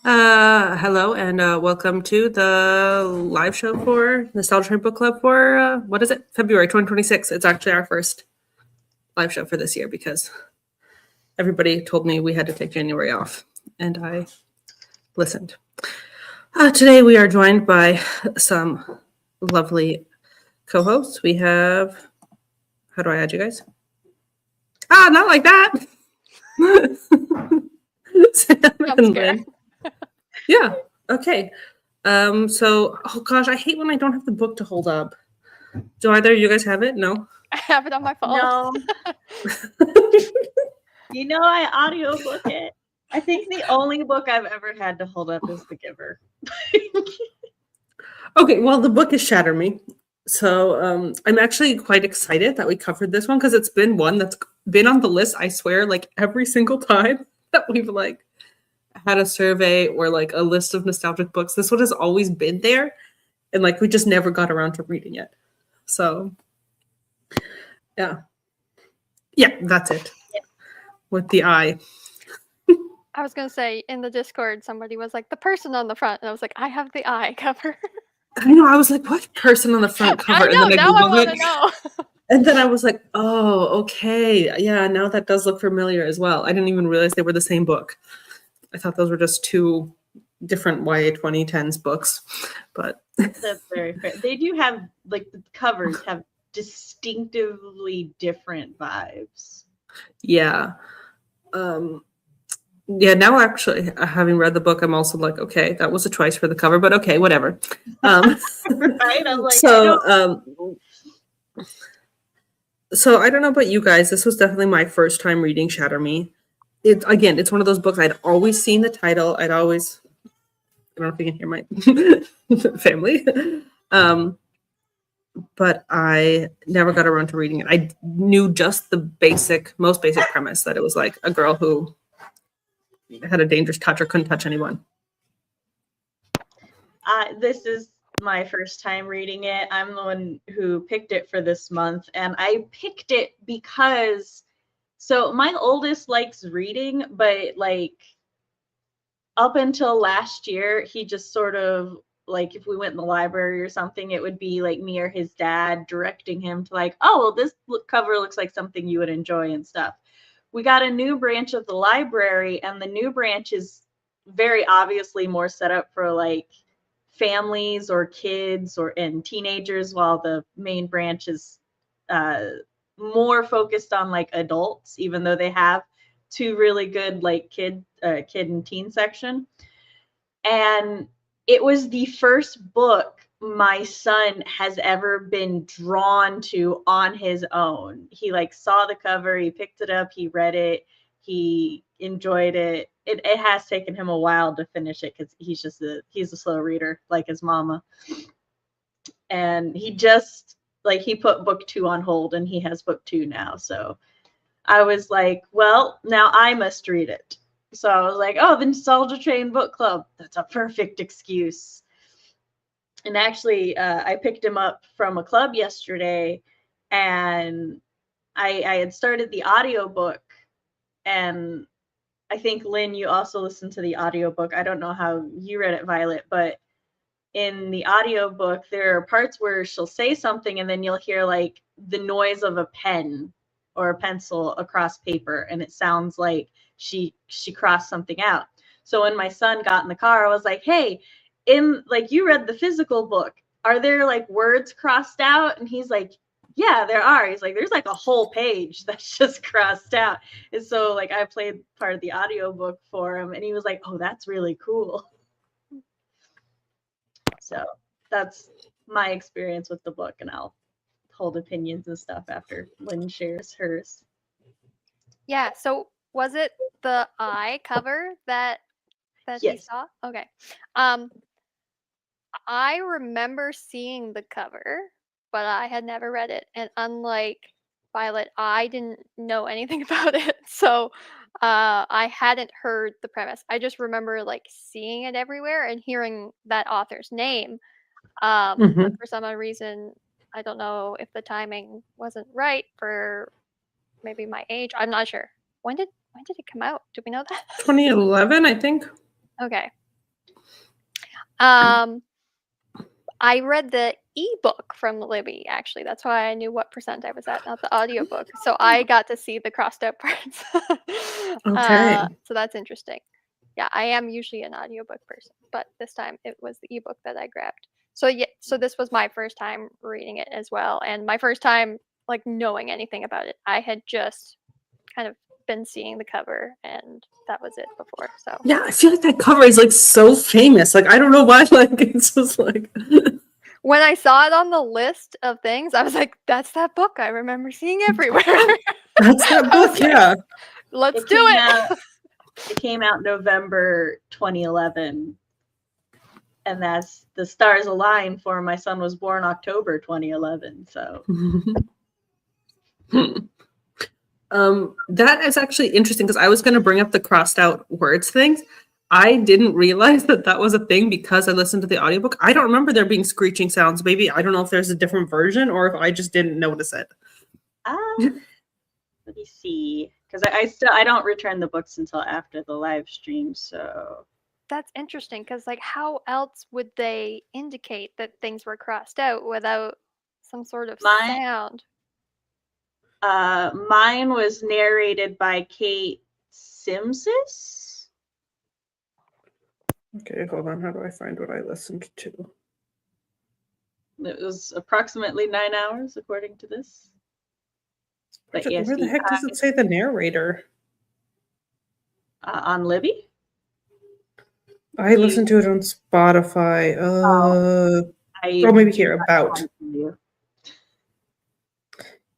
Hello and welcome to the live show for Nostalgia Train Book Club for what is it? February 2026. It's actually our first live show for this year because everybody told me we had to take January off, and I listened. Today we are joined by some lovely co-hosts. We have, how do I add you guys? Not like that. Sam and Lynn. Yeah. Okay. Oh gosh, I hate when I don't have the book to hold up. Do either of you guys have it? No? I have it on my phone. No. I audiobook it. I think the only book I've ever had to hold up is The Giver. Okay, well, the book is Shatter Me. So I'm actually quite excited that we covered this one because it's been one that's been on the list, I swear, like every single time that we've like had a survey or like a list of nostalgic books. This one has always been there, and like we just never got around to reading it. So yeah, that's it. Yeah. With the eye. I was gonna say in the Discord, somebody was like the person on the front, and I was like, I have the eye cover. I know. I was like, what person on the front cover? I know. And then Now I want to know. And then I was like, oh, okay. Yeah, now that does look familiar as well. I didn't even realize they were the same book. I thought those were just two different YA 2010s books. But that's very fair. They do have, like, the covers have distinctively different vibes. Yeah. Yeah, now actually, having read the book, I'm also like, okay, that was a choice for the cover, but okay, whatever. Right? I'm like, So I don't know about you guys. This was definitely my first time reading Shatter Me. It's one of those books I'd always seen the title. I don't know if you can hear my family. But I never got around to reading it. I knew just the most basic premise that it was like a girl who had a dangerous touch or couldn't touch anyone. This is my first time reading it. I'm the one who picked it for this month, and I picked it because my oldest likes reading, but like up until last year, he just sort of like if we went in the library or something, it would be like me or his dad directing him to like, oh, well, this cover looks like something you would enjoy and stuff. We got a new branch of the library, and the new branch is very obviously more set up for like families or kids and teenagers, while the main branch is more focused on like adults, even though they have two really good like kid and teen section. And it was the first book my son has ever been drawn to on his own. He like saw the cover, he picked it up, he read it, he enjoyed it. It has taken him a while to finish it because he's a slow reader like his mama. And he just he put book 2 on hold, and he has book 2 now. So I was like, well, now I must read it. So I was like, oh, the Nostalgia Train Book Club. That's a perfect excuse. And actually, I picked him up from a club yesterday, and I had started the audiobook. And I think, Lynn, you also listened to the audiobook. I don't know how you read it, Violet, but in the audiobook, there are parts where she'll say something, and then you'll hear like the noise of a pen or a pencil across paper, and it sounds like she crossed something out. So when my son got in the car, I was like, hey, you read the physical book, are there like words crossed out? And he's like, yeah, there are. He's like, there's like a whole page that's just crossed out. And so like I played part of the audiobook for him, and he was like, oh, that's really cool. So that's my experience with the book, and I'll hold opinions and stuff after Lynn shares hers. Yeah, so was it the eye cover that yes. He saw? Okay. I remember seeing the cover, but I had never read it. And unlike Violet, I didn't know anything about it. So I hadn't heard the premise. I just remember like seeing it everywhere and hearing that author's name. But for some reason, I don't know if the timing wasn't right for maybe my age. I'm not sure. When did it come out? Do we know that? 2011, I think. Okay. I read the ebook from Libby, actually. That's why I knew what percent I was at, not the audiobook. So I got to see the crossed out parts. Okay. So that's interesting. Yeah, I am usually an audiobook person, but this time it was the ebook that I grabbed. So yeah, so this was my first time reading it as well, and my first time like knowing anything about it. I had just kind of been seeing the cover, and that was it before. So Yeah, I feel like that cover is like so famous. Like I don't know why. Like it's just like when I saw it on the list of things, I was like, "That's that book I remember seeing everywhere." that's that I book. was like, Yeah. Let's It do came it. out. It came out November 2011, and that's the stars align for my son was born October 2011. So That is actually interesting because I was going to bring up the crossed out words things. I didn't realize that that was a thing because I listened to the audiobook. I don't remember there being screeching sounds. Maybe I don't know if there's a different version or if I just didn't notice it. let me see, because I don't return the books until after the live stream. So That's interesting because, like, how else would they indicate that things were crossed out without some sort of Mine- sound? mine was narrated by Kate Simsis. Okay, hold on. How do I find what I listened to? It was approximately 9 hours, according to this. But yes, Where the heck does it say the narrator? On Libby. I listened to it on Spotify. Maybe here, about.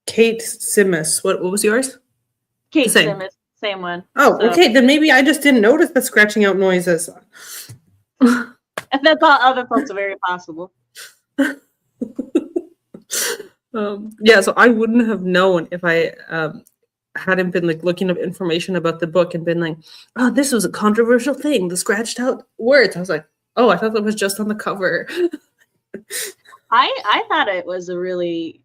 Kate Simus. What was yours? Kate Same. Simus, same one. Oh, So- okay. Then maybe I just didn't notice the scratching out noises. And that's all other folks are very possible. Yeah, so I wouldn't have known if I hadn't been like looking up information about the book and been like, oh, this was a controversial thing, the scratched out words. I was like, oh, I thought that was just on the cover. I thought it was a really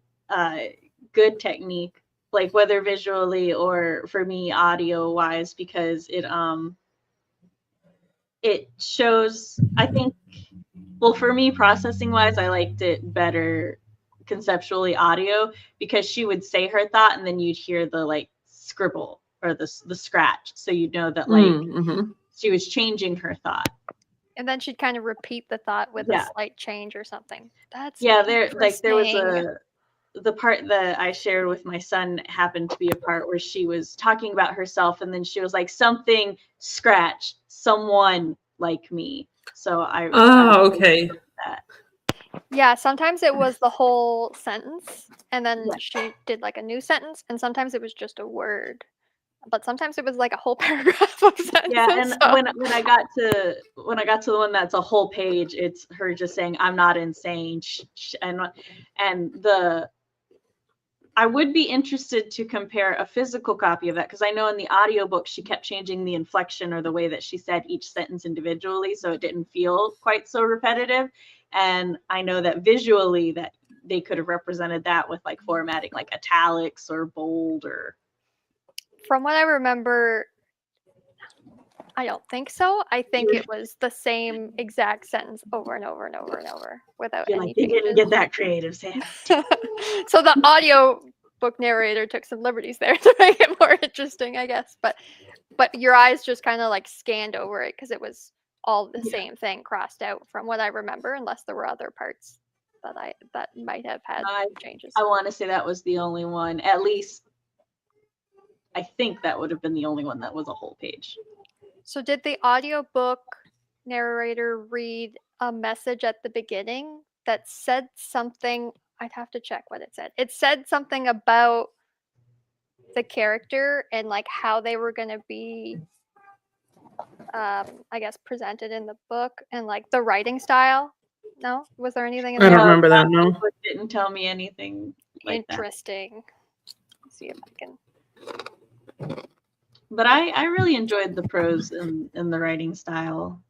good technique, like whether visually or for me audio wise, because it shows, I think, well, for me processing wise, I liked it better conceptually audio because she would say her thought and then you'd hear the like scribble or the scratch, so you'd know that like she was changing her thought. And then she'd kind of repeat the thought with a slight change or something. That's there was the part that I shared with my son happened to be a part where she was talking about herself and then she was like, something scratch, someone like me. So okay. That. Yeah, sometimes it was the whole sentence and then she did like a new sentence, and sometimes it was just a word. But sometimes it was like a whole paragraph of sentences. Yeah, and when I got to the one that's a whole page, it's her just saying, "I'm not insane," and I would be interested to compare a physical copy of that because I know in the audiobook she kept changing the inflection or the way that she said each sentence individually, so it didn't feel quite so repetitive. And I know that visually that they could have represented that with like formatting, like italics or bold or. From what I remember, I don't think so. I think it was the same exact sentence over and over and over and over without any They didn't get that creative, Sam. So the audio book narrator took some liberties there to make it more interesting, I guess. But your eyes just kind of like scanned over it because it was all the same thing crossed out from what I remember, unless there were other parts that might have had changes. I want to say that was the only one. At least I think that would have been the only one that was a whole page. So did the audiobook narrator read a message at the beginning that said something? I'd have to check what it said. It said something about the character and like how they were going to be, I guess, presented in the book and like the writing style. No? Was there anything in I there? don't remember that, no. It didn't tell me anything like Interesting. Let's see if I can. But I really enjoyed the prose in the writing style.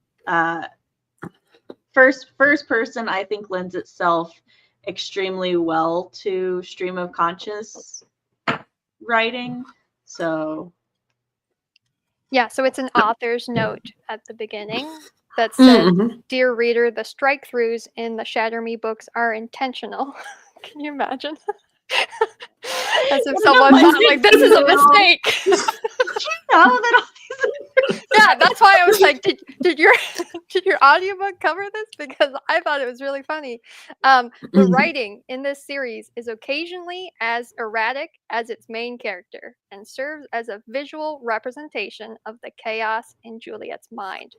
First person, I think, lends itself extremely well to stream of conscious writing. So yeah, so it's an author's note at the beginning. that says, Mm-hmm. "Dear reader, the strike-throughs in the Shatter Me books are intentional." Can you imagine? As if someone thought, like, this is a mistake. Did you know that all these Yeah, that's why I was like, did your did your audiobook cover this? Because I thought it was really funny. The Mhm. writing in this series is occasionally as erratic as its main character and serves as a visual representation of the chaos in Juliet's mind.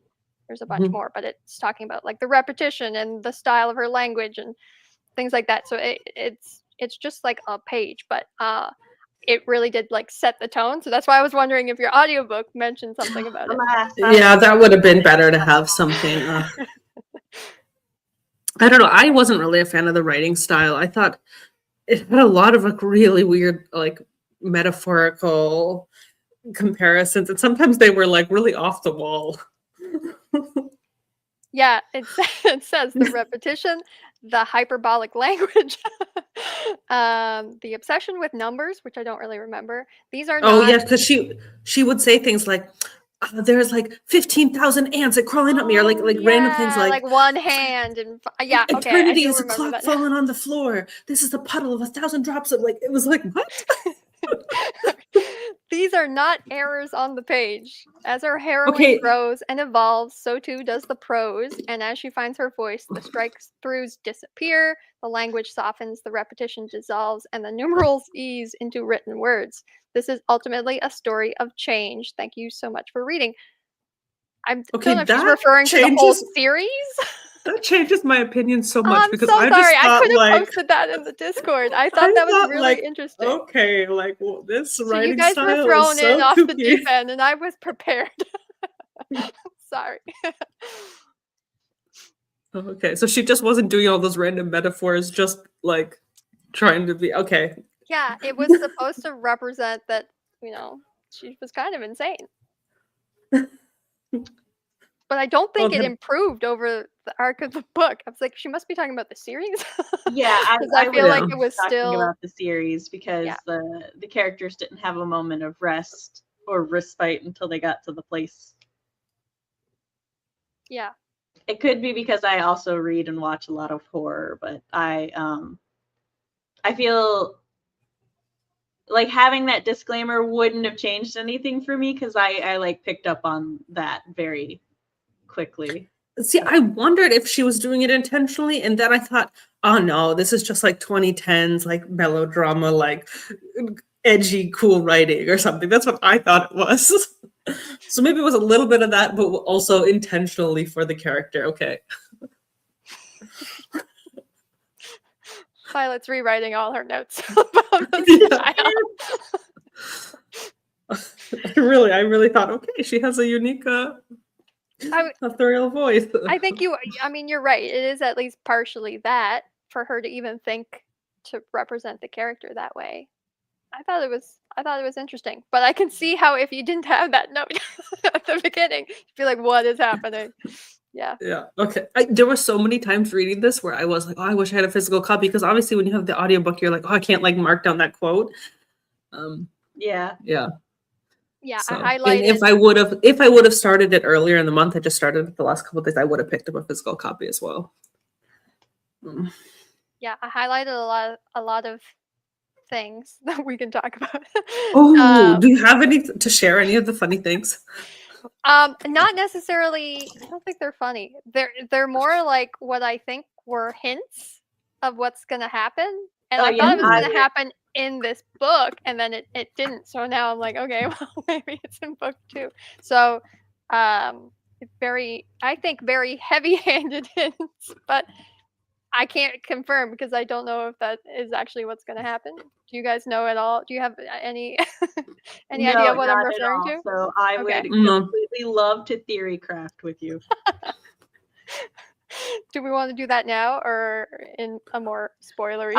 There's a bunch Mhm. more, but it's talking about like the repetition and the style of her language and things like that. So it's just like a page, but it really did like set the tone. So that's why I was wondering if your audiobook mentioned something about it. Alas, Yeah, that would have been better to have something. I don't know. I wasn't really a fan of the writing style. I thought it had a lot of like really weird, like metaphorical comparisons, and sometimes they were like really off the wall. Yeah, it says the repetition, the hyperbolic language, the obsession with numbers, which I don't really remember. These are Oh not. yeah, because she would say things like, "There's like 15,000 ants that crawling up me," or like random things Yeah, like one hand and yeah. Okay, I "Eternity do is a remember clock that. falling on the floor. This is the puddle of 1,000 drops of like." It was like what? These are not errors on the page. As our heroine Okay, grows and evolves, so too does the prose. And as she finds her voice, the strike-throughs disappear, the language softens, the repetition dissolves, and the numerals ease into written words. This is ultimately a story of change. Thank you so much for reading. I don't know if she's that referring to the whole changes series. that changes my opinion so much I'm because so I sorry. just I thought could have like posted that in the Discord. I thought I that was thought really like interesting. okay, like well, this So you writing guys were style is thrown in so off the kooky. deep end, and I was prepared. Sorry. Okay, so she just wasn't doing all those random metaphors, just like trying to be okay. Yeah, it was supposed to represent that, she was kind of insane. But I don't Well, think it improved over the arc of the book. I was like, she must be talking about the series. Yeah, Because I I feel was like Yeah. it was talking still, about the series because yeah, the characters didn't have a moment of rest or respite until they got to the place. yeah. It could be because I also read and watch a lot of horror, but I feel like having that disclaimer wouldn't have changed anything for me because I like picked up on that very quickly. See, I wondered if she was doing it intentionally, and then I thought, oh no, this is just like 2010s, like melodrama, like edgy, cool writing or something. That's what I thought it was. So maybe it was a little bit of that, but also intentionally for the character. Okay. Violet's rewriting all her notes about this style. I really thought, okay, she has a unique ethereal voice. I think you're right. It is at least partially that for her to even think to represent the character that way. I thought it was interesting, but I can see how if you didn't have that note at the beginning, you'd be like, "What is happening?" Yeah, Yeah. Okay. There were so many times reading this where I was like, oh, I wish I had a physical copy because obviously when you have the audiobook, you're like, oh, I can't like mark down that quote. Yeah. Yeah. yeah. So, I and highlighted. if I would have started it earlier in the month, I just started it the last couple of days, I would have picked up a physical copy as well. Yeah, I highlighted a lot of things that we can talk about. Oh, do you have any to share? Any of the funny things? Not necessarily. I don't think they're funny. They're more like what I think were hints of what's gonna happen, and Oh, I yeah, thought it was I gonna happen in this book, and then it didn't. So now I'm like, okay, well maybe it's in book 2. So, I think very heavy-handed hints, but I can't confirm because I don't know if that is actually what's gonna happen. Do you guys know at all? Do you have any any No, idea what I'm not at referring all. to? So I Okay. would No. completely love to theory craft with you. Do we want to do that now or in a more spoilery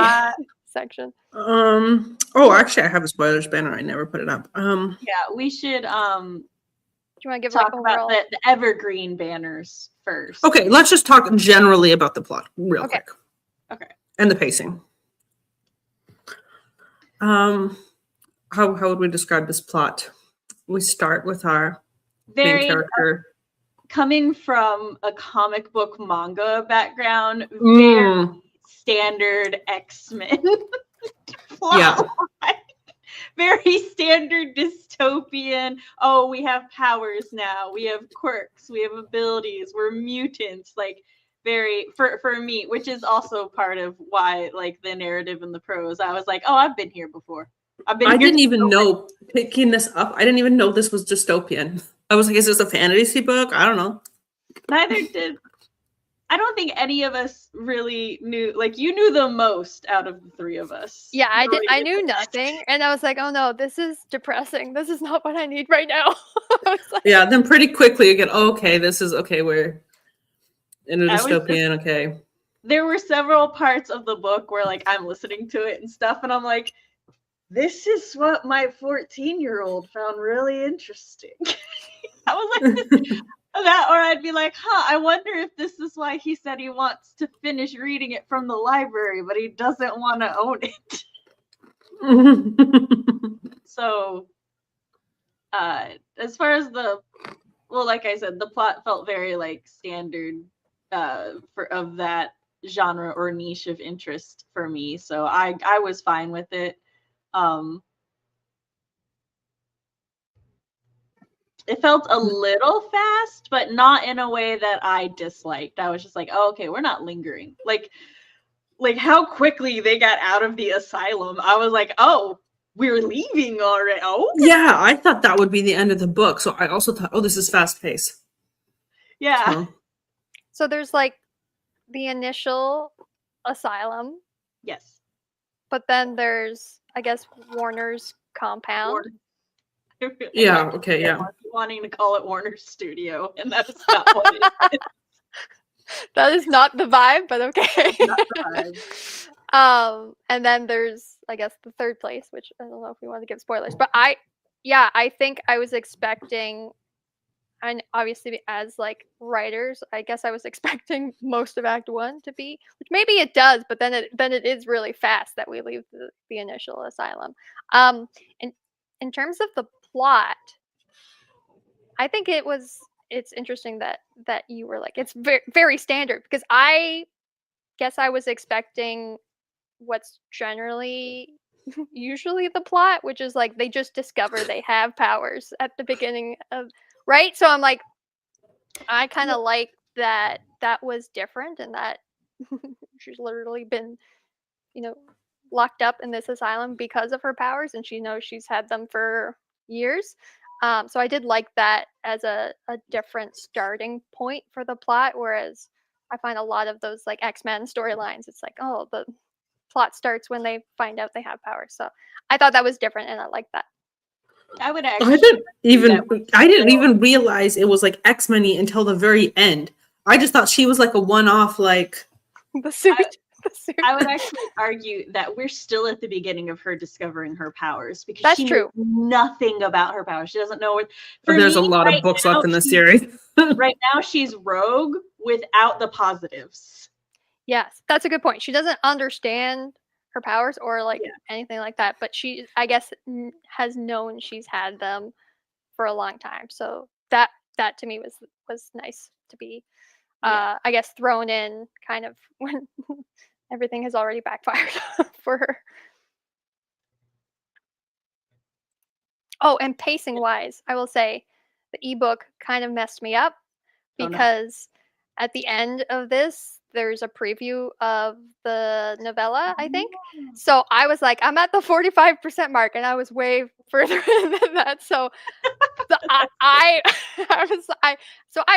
section? Oh, actually I have a spoilers banner. I never put it up. Yeah, we should Do you want to give talk like about overall? the evergreen banners first. Okay, let's just talk generally about the plot real quick. Okay. And the pacing. How would we describe this plot? We start with our main Very character. coming from a comic book manga background, very Mm, standard X-Men plot yeah. line. Very standard dystopian. Oh, we have powers now. We have quirks. We have abilities. We're mutants. Like very for me, which is also part of why like the narrative and the prose. I was like, oh, I've been here before. I've been I here. didn't even know picking this up. I didn't even know this was dystopian. I was like, is this a fantasy book? I don't know. Neither did. I don't think any of us really knew. Like you knew the most out of the three of us. Yeah, I did. going I into knew this. nothing, and I was like, "Oh no, this is depressing. This is not what I need right now." I was like, Yeah, then pretty quickly you get, oh, okay, this is okay, we're in a I was just- dystopian, okay. There were several parts of the book where like I'm listening to it and stuff, and I'm like, this is what my 14-year-old found really interesting. I was like that, or I'd be like, I wonder if this is why he said he wants to finish reading it from the library, but he doesn't want to own it. So, as far as like I said, the plot felt very like standard of that genre or niche of interest for me. So I was fine with it. It felt a little fast, but not in a way that I disliked. I was just like, oh, okay, we're not lingering. Like how quickly they got out of the asylum. I was like, oh, we're leaving already. Oh, Yeah, I thought that would be the end of the book. So I also thought, oh, this is fast paced. yeah. so there's like the initial asylum, Yes. but then there's, I guess, Warner's compound. Yeah, okay, yeah. Wanting to call it Warner Studio, and that is not what it is. That is not the vibe, but okay. Not the vibe. And then there's, I guess, the third place, which I don't know if we want to give spoilers, but I think I was expecting, and obviously as like writers, I guess I was expecting most of Act 1 to be, which maybe it does, but then it is really fast that we leave the initial asylum. And in terms of the plot, I think it's interesting that you were like, it's very, very standard, because I guess I was expecting what's generally usually the plot, which is like they just discover they have powers at the beginning of, right? So I'm like, I kind of like that was different, and that she's literally been, locked up in this asylum because of her powers, and she knows she's had them for years. So I did like that as a different starting point for the plot, whereas I find a lot of those like X-Men storylines, it's like, oh, the plot starts when they find out they have powers. So I thought that was different, and I like that. I would I actually. didn't even realize it was like X-Men until the very end. I just thought she was like a one-off, like The suit. I would actually argue that we're still at the beginning of her discovering her powers, because That's she true. knows nothing about her powers. She doesn't know what. there's a lot of books left in the series. Right now, she's rogue without the positives. Yes, that's a good point. She doesn't understand her powers or like anything like that, but she, I guess, has known she's had them for a long time. So that to me was nice to be, I guess, thrown in kind of when everything has already backfired for her. Oh, and pacing wise, I will say the ebook kind of messed me up, because at the end of this, there's a preview of the novella, I think. So I was like, I'm at the 45% mark, and I was way further than that. So I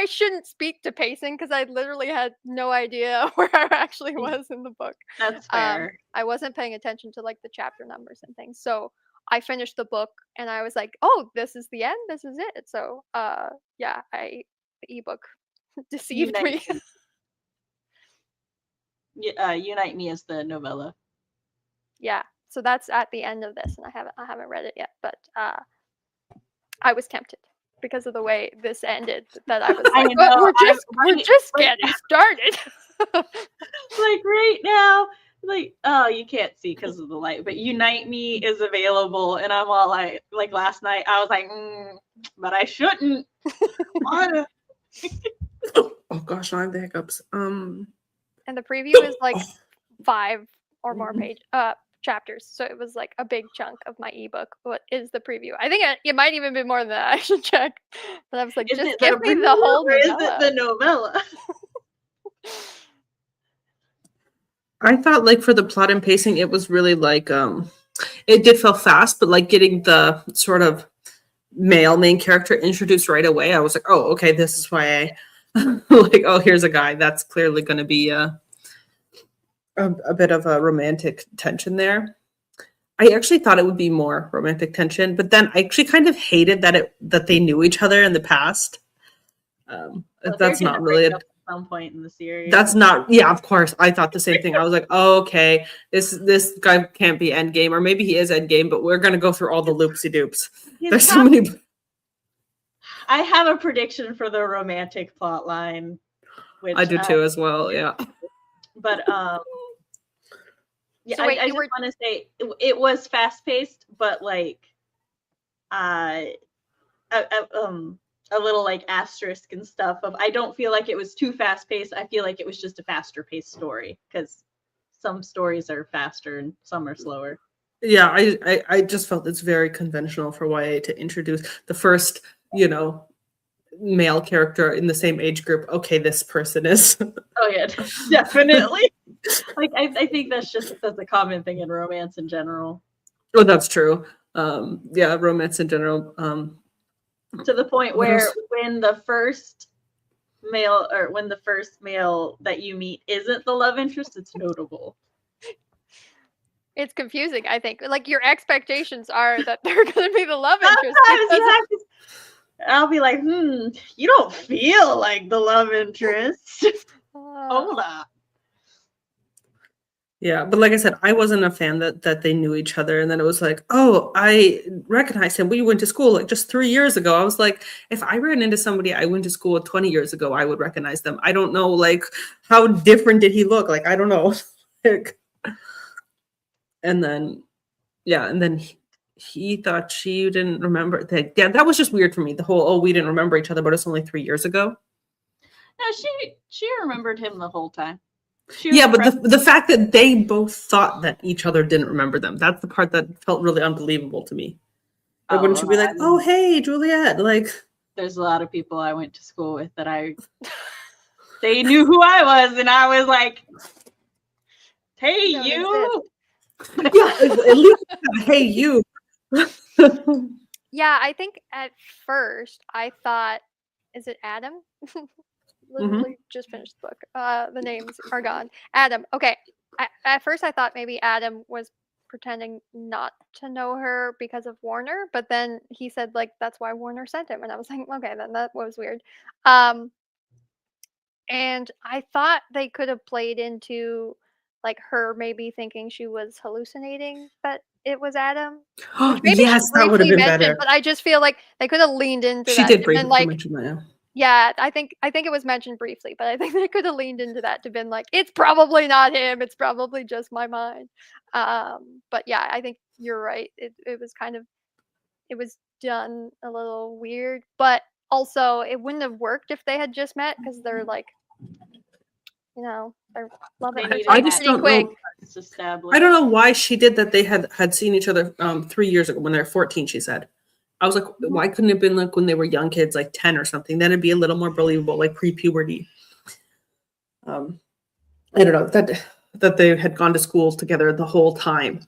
shouldn't speak to pacing, because I literally had no idea where I actually was in the book. That's fair. I wasn't paying attention to like the chapter numbers and things. So I finished the book, and I was like, oh, this is the end. This is it. So the ebook deceived me. Unite Me as the novella. Yeah, so that's at the end of this, and I haven't read it yet, but I was tempted because of the way this ended. That I was like, we're just getting started. Like right now, like, oh, you can't see because of the light, but Unite Me is available, and I'm all like last night I was like, but I shouldn't. Oh gosh, now I have the hiccups. And the preview is like 5 or more Mhm. chapters. So it was like a big chunk of my ebook. What is the preview? I think it might even be more than that. I should check. But I was like, Is just it give the me the preview whole or is it novella. the novella? I thought like for the plot and pacing, it was really like it did feel fast, but like getting the sort of male main character introduced right away, I was like, oh, okay, this is why I like, oh, here's a guy that's clearly going to be a bit of a romantic tension there. I actually thought it would be more romantic tension, but then I actually kind of hated that they knew each other in the past. Well, That's they're not gonna really break a up at some point in the series. That's not, yeah, of course. I thought the same thing. I was like, oh, okay, this guy can't be Endgame, or maybe he is Endgame, but we're gonna go through all the loopsy doops. He's There's so many. I have a prediction for the romantic plot line, which I do too as well. Yeah. but yeah, So wait, I just want to say it was fast paced, but like a little like asterisk and stuff of I don't feel like it was too fast paced. I feel like it was just a faster paced story because some stories are faster and some are slower. Yeah, I just felt it's very conventional for YA to introduce the first, male character in the same age group. Okay, this person is. Oh yeah, definitely. Like I think that's a common thing in romance in general. Oh, that's true. Yeah, romance in general. To the point where when the first male that you meet isn't the love interest, it's notable. It's confusing, I think. Like your expectations are that they're going to be the love interest. Exactly. I'll be like, you don't feel like the love interest. Hold up. Yeah, but like I said, I wasn't a fan that they knew each other, and then it was like, oh, I recognize him. We went to school like just 3 years ago. I was like, if I ran into somebody I went to school with 20 years ago, I would recognize them. I don't know, like, how different did he look? Like, I don't know. And then, yeah, and then he thought she didn't remember that. Yeah, that was just weird for me. The whole, oh, we didn't remember each other, but it's only 3 years ago. No, she remembered him the whole time. Yeah, but the fact that they both thought that each other didn't remember them, that's the part that felt really unbelievable to me. Like, wouldn't you be like, oh, hey, Juliet? Like, there's a lot of people I went to school with that they knew who I was, and I was like, hey, you. Yeah, at least, hey, you. Yeah, I think at first I thought, is it Adam? Literally just finished the book. The names are gone. Adam. Okay. At first I thought maybe Adam was pretending not to know her because of Warner, but then he said like that's why Warner sent him, and I was like, okay, then that was weird. And I thought they could have played into like her maybe thinking she was hallucinating, but it was Adam. Which maybe Yes, that would have been better. But I just feel like they could have leaned into She that. did briefly like, mention that. Yeah, I think it was mentioned briefly, but I think they could have leaned into that to been like, it's probably not him. It's probably just my mind. But yeah, I think you're right. It was it was done a little weird, but also it wouldn't have worked if they had just met because they're like, they're loving each other. I just don't know. I don't know why she did that. They had seen each other 3 years ago when they were 14. She said, I was like, why couldn't it have been like when they were young kids, like 10 or something? Then it'd be a little more believable, like pre-puberty. I don't know that they had gone to school together the whole time.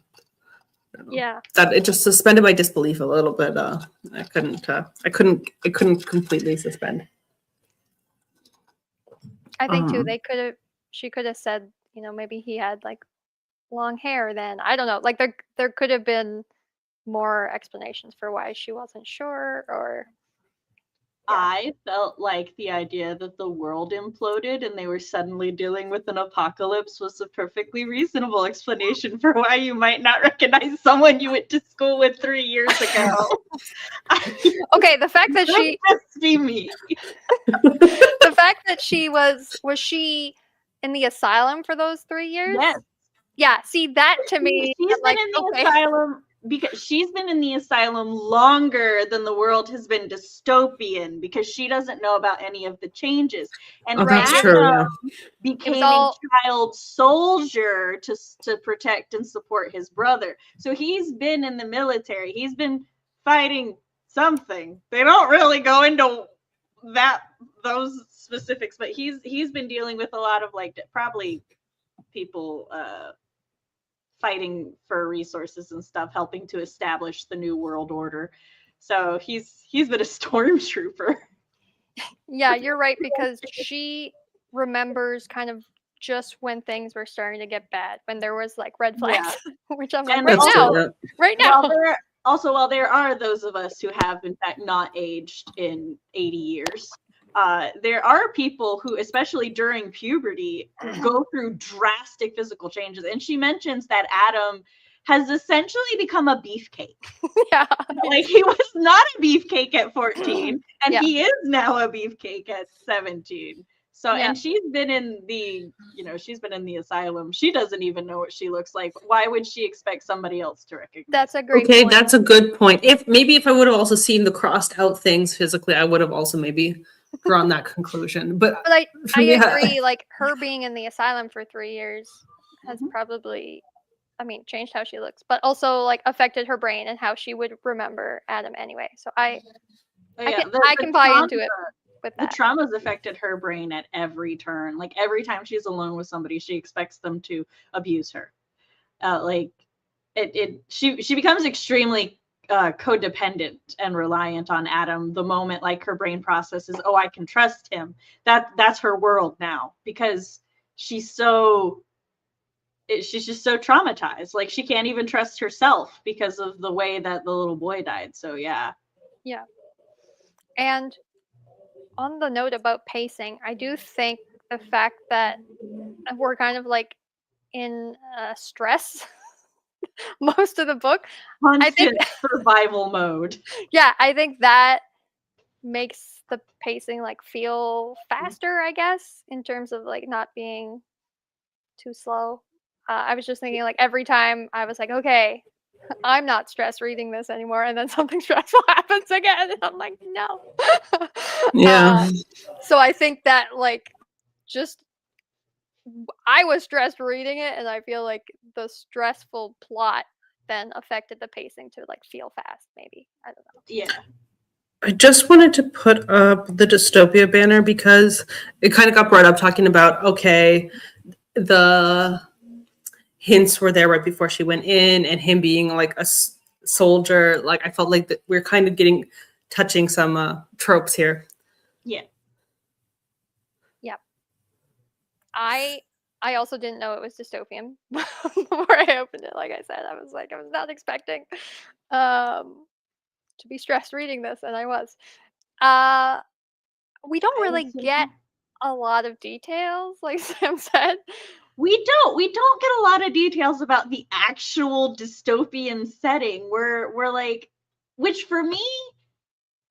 Yeah, that it just suspended my disbelief a little bit. I couldn't completely suspend. I think too. She could have said, maybe he had like long hair. Then I don't know. Like there could have been more explanations for why she wasn't sure, or I felt like the idea that the world imploded and they were suddenly dealing with an apocalypse was a perfectly reasonable explanation for why you might not recognize someone you went to school with 3 years ago. Okay, the fact that she be me. The fact that she was she in the asylum for those 3 years? Yes. Yeah, see that to me. She's been in the asylum because she's been in the asylum longer than the world has been dystopian, because she doesn't know about any of the changes. And Oh, Right, that's you're- true. Yeah. became all- a child soldier to protect and support his brother. So he's been in the military. He's been fighting something. They don't really go into those specifics, but he's been dealing with a lot of like probably people fighting for resources and stuff, helping to establish the new world order. So he's been a stormtrooper. Yeah, you're right, because she remembers kind of just when things were starting to get bad, when there was like red flags, which I'm like, And right That's now, true. Yeah. right now. While there are those of us who have in fact not aged in 80 years, there are people who, especially during puberty, go through drastic physical changes. And she mentions that Adam has essentially become a beefcake. Yeah. Like, he was not a beefcake at 14, and Yeah. he is now a beefcake at 17. So, Yeah. and she's been in the asylum. She doesn't even know what she looks like. Why would she expect somebody else to recognize? That's a great Okay, point. that's a good point. If I would have also seen the crossed out things physically, I would have also maybe drawn that conclusion. But But I yeah. agree, like her being in the asylum for 3 years has Mhm. probably, I mean, changed how she looks, but also like affected her brain and how she would remember Adam anyway. So I can buy into it with The that. trauma's affected her brain at every turn. Like, every time she's alone with somebody, she expects them to abuse her. She becomes extremely codependent and reliant on Adam the moment like her brain processes, oh, I can trust him. That's her world now, because she's just so traumatized. Like, she can't even trust herself because of the way that the little boy died. So yeah. Yeah. And on the note about pacing, I do think the fact that we're kind of like in stress most of the book, I think, Constant survival mode. yeah, I think that makes the pacing like feel faster, I guess, in terms of like not being too slow. I was just thinking like every time I was like, okay, I'm not stressed reading this anymore, and then something stressful happens again, and I'm like, no. Yeah. So I think that like just I was stressed reading it, and I feel like the stressful plot then affected the pacing to like feel fast. Maybe I don't know. Yeah. I just wanted to put up the dystopia banner because it kind of got brought up talking about, okay, the hints were there right before she went in, and him being like a soldier. Like, I felt like that we're kind of touching some tropes here. Yeah. Yep. I also didn't know it was dystopian before I opened it. Like I said, I was not expecting to be stressed reading this, and I was. We don't really get a lot of details, like Sam said. We don't get a lot of details about the actual dystopian setting. We're like, which for me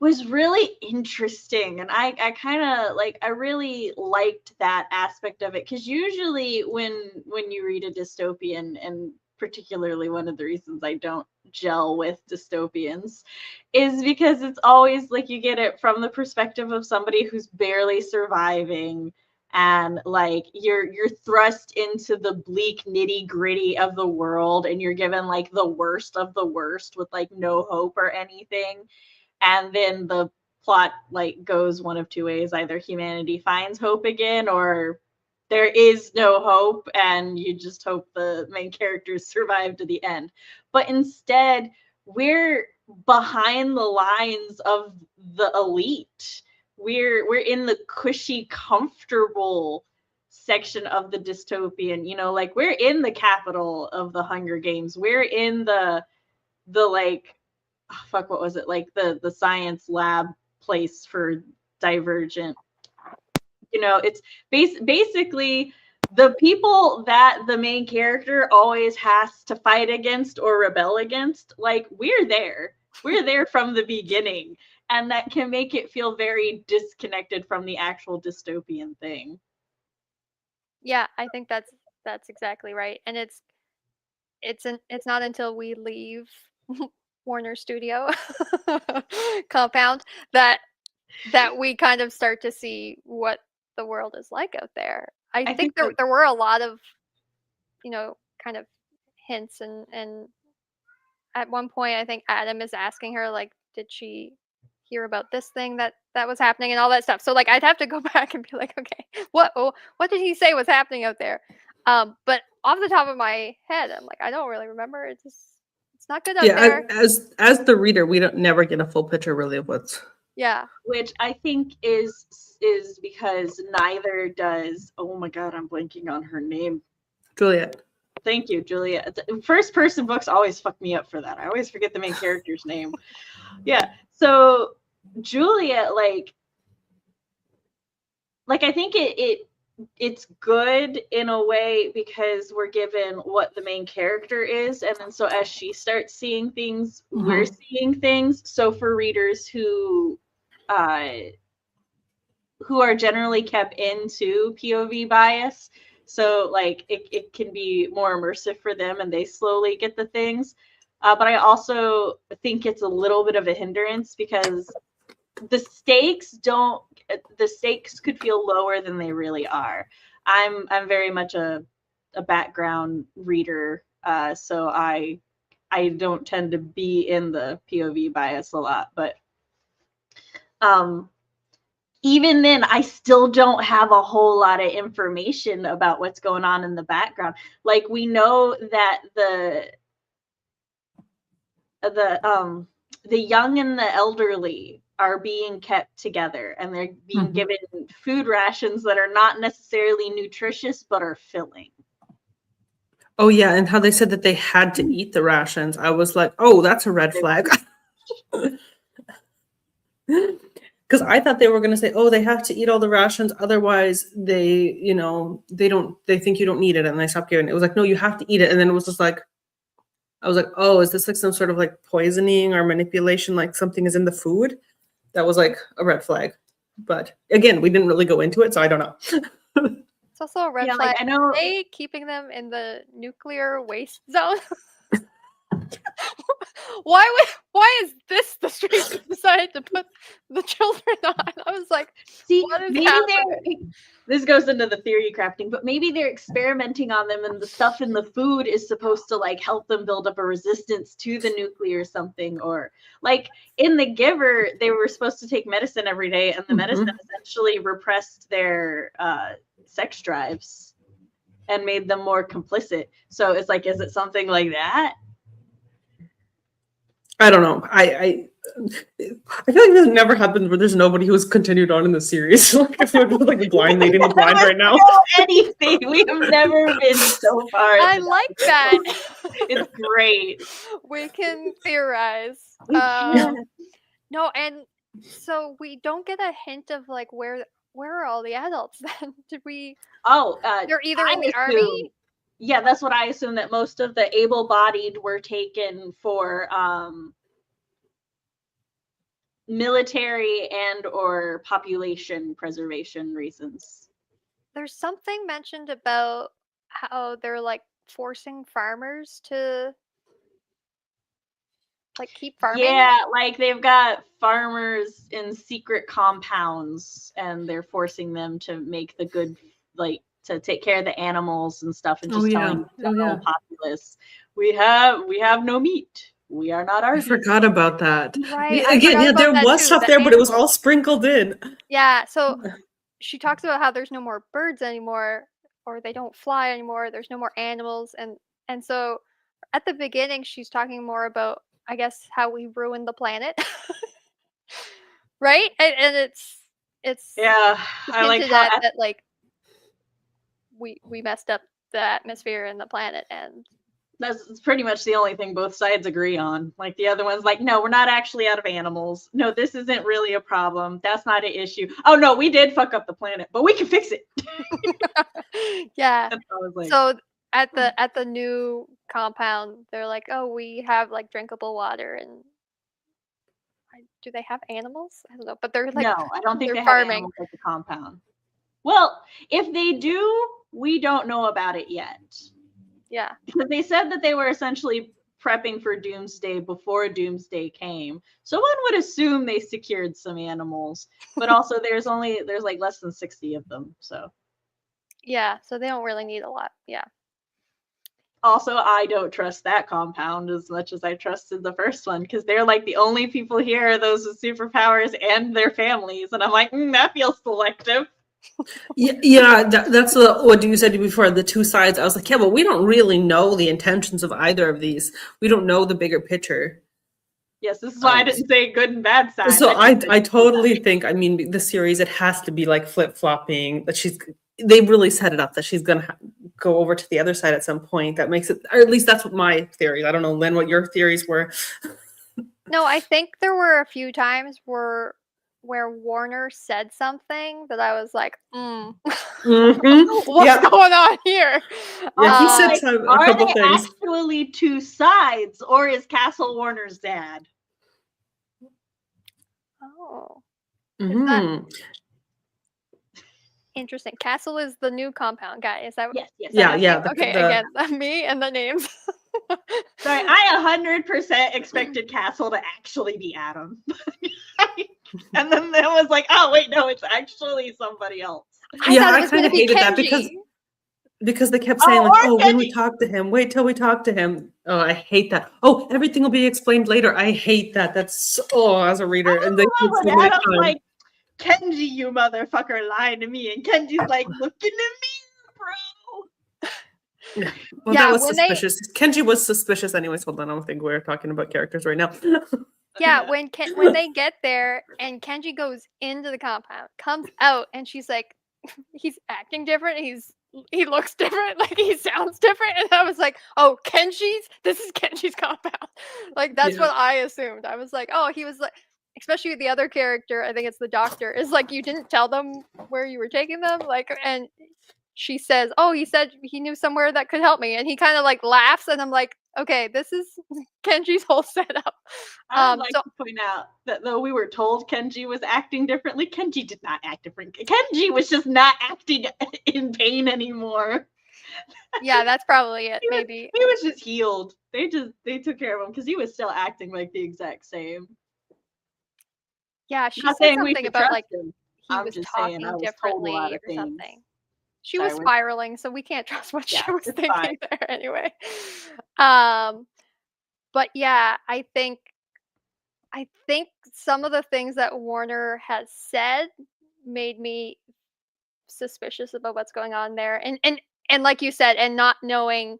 was really interesting, and I kind of like, I really liked that aspect of it, because usually when you read a dystopian, and particularly one of the reasons I don't gel with dystopians is because it's always like you get it from the perspective of somebody who's barely surviving, and like you're thrust into the bleak nitty gritty of the world, and you're given like the worst of the worst with like no hope or anything. And then the plot like goes one of two ways: either humanity finds hope again, or there is no hope and you just hope the main characters survive to the end. But instead, we're behind the lines of the elite. We're in the cushy, comfortable section of the dystopian. Like, we're in the capital of the Hunger Games. We're in the like, oh, fuck, what was it, like the science lab place for Divergent. It's basically the people that the main character always has to fight against or rebel against. Like, we're there from the beginning, and that can make it feel very disconnected from the actual dystopian thing. Yeah, I think that's exactly right. And it's not until we leave Warner Studio compound that we kind of start to see what the world is like out there. I think think there that- there were a lot of, kind of hints and at one point I think Adam is asking her like, did she hear about this thing that was happening and all that stuff. So like I'd have to go back and be like, okay, what did he say was happening out there? But off the top of my head, I'm like, I don't really remember. It's not good out Yeah, there. as the reader, we don't never get a full picture really of what's. Yeah. which I think is because neither does. Oh my god, I'm blanking on her name. Juliet. Thank you, Julia. First person books always fuck me up for that. I always forget the main character's name. Yeah. So Julia, like I think it's good in a way because we're given what the main character is, and then so as she starts seeing things, we're seeing things. So for readers who are generally kept into POV bias, so like it can be more immersive for them and they slowly get the things. But I also think it's a little bit of a hindrance because the stakes could feel lower than they really are. I'm very much a background reader, so I don't tend to be in the POV bias a lot, but even then, I still don't have a whole lot of information about what's going on in the background. Like we know that the young and the elderly are being kept together and they're being given food rations that are not necessarily nutritious but are filling. Oh yeah, and how they said that they had to eat the rations. I was like, oh, that's a red flag. Because I thought they were going to say, oh, they have to eat all the rations, otherwise they think you don't need it and they stop giving it. It was like, no, you have to eat it. And then it was just like, I was like, oh, is this like some sort of like poisoning or manipulation, like something is in the food? That was like a red flag. But again, we didn't really go into it, so I don't know. It's also a red Yeah, flag. like I know. Are they keeping them in the nuclear waste zone? Why is this the street they decided to put the children on? I was like, See, what is maybe happening? this goes into the theory crafting, but maybe they're experimenting on them and the stuff in the food is supposed to like help them build up a resistance to the nuclear or something. Or like in The Giver, they were supposed to take medicine every day and the medicine essentially repressed their sex drives and made them more complicit. So it's like, is it something like that? I don't know. I feel like this never happened where there's nobody who's continued on in the series. Like if we're like a blind leading the blind right now. Anything. We have never been so far. I like that. It's great. We can theorize. No, and so we don't get a hint of like where are all the adults then? Did we? Oh, they're either in the army. Yeah, that's what I assume, that most of the able-bodied were taken for military and or population preservation reasons. There's something mentioned about how they're like forcing farmers to like keep farming. Yeah, like they've got farmers in secret compounds and they're forcing them to make the good, like to take care of the animals and stuff, and just telling the general populace, we have no meat. We are not I forgot about that. Right. Again, yeah, there was stuff there, but it was all sprinkled in. Yeah, so she talks about how there's no more birds anymore, or they don't fly anymore. There's no more animals, and so at the beginning she's talking more about, I guess, how we ruined the planet, right? And it's yeah, I like how that like we messed up the atmosphere and the planet, and that's pretty much the only thing both sides agree on. Like the other one's like, no, we're not actually out of animals. No, this isn't really a problem. That's not an issue. Oh no, we did fuck up the planet, but we can fix it. Yeah. Like, so at the new compound, they're like, oh, we have like drinkable water, and do they have animals? I don't know, but they're like, no, I don't think they farming. have animals at the compound. Well, if they do, we don't know about it yet. Yeah, because they said that they were essentially prepping for Doomsday before Doomsday came. So one would assume they secured some animals, but also there's like less than 60 of them. So Yeah, so they don't really need a lot. Yeah. also, I don't trust that compound as much as I trusted the first one because they're like the only people here are those with superpowers and their families, and I'm like, that feels selective. Yeah, that's what you said before, the two sides. I was like, yeah, but we don't really know the intentions of either of these. We don't know the bigger picture. Yes, this is why I didn't say good and bad side. So I totally think, I mean, the series, it has to be like flip-flopping, that they really set it up that she's going to go over to the other side at some point. That makes it, or at least that's what my theory. I don't know, Lynn, what your theories were. No, I think there were a few times where Warner said something that I was like, what's going on here? Yeah, he said a couple they things. Actually two sides, or is Castle Warner's dad? Oh. Mm-hmm. Interesting. Castle is the new compound guy. Is that? Yes. Yeah. Okay, again, me and the names. Sorry, I 100% expected Castle to actually be Adam. And then it was like, oh wait, no, it's actually somebody else. I kind of hated that because they kept saying when we talk to him, wait till we talk to him. Oh, I hate that. Oh, everything will be explained later. I hate that. That's as a reader, and they Adam's like, Kenji, you motherfucker, lying to me, and Kenji's like, looking at me, bro. Yeah, well, that was suspicious. Kenji was suspicious anyways. Hold on, I don't think we're talking about characters right now. Yeah, when they get there and Kenji goes into the compound, comes out, and she's like, he's acting different. He looks different. Like he sounds different. And I was like, oh, this is Kenji's compound. Like that's what I assumed. I was like, oh, he was like, especially the other character. I think it's the doctor. Is like you didn't tell them where you were taking them. Like, and she says, oh, he said he knew somewhere that could help me, and he kind of like laughs, and I'm like, okay, this is Kenji's whole setup. I would like to point out that though we were told Kenji was acting differently, Kenji did not act different. Kenji was just not acting in pain anymore. Yeah, that's probably it. Maybe he was just healed. They took care of him because he was still acting like the exact same. Yeah, she said something about like he was talking differently or something. She was spiraling, so we can't trust what she was thinking there anyway. But yeah, I think some of the things that Warner has said made me suspicious about what's going on there. And like you said, and not knowing,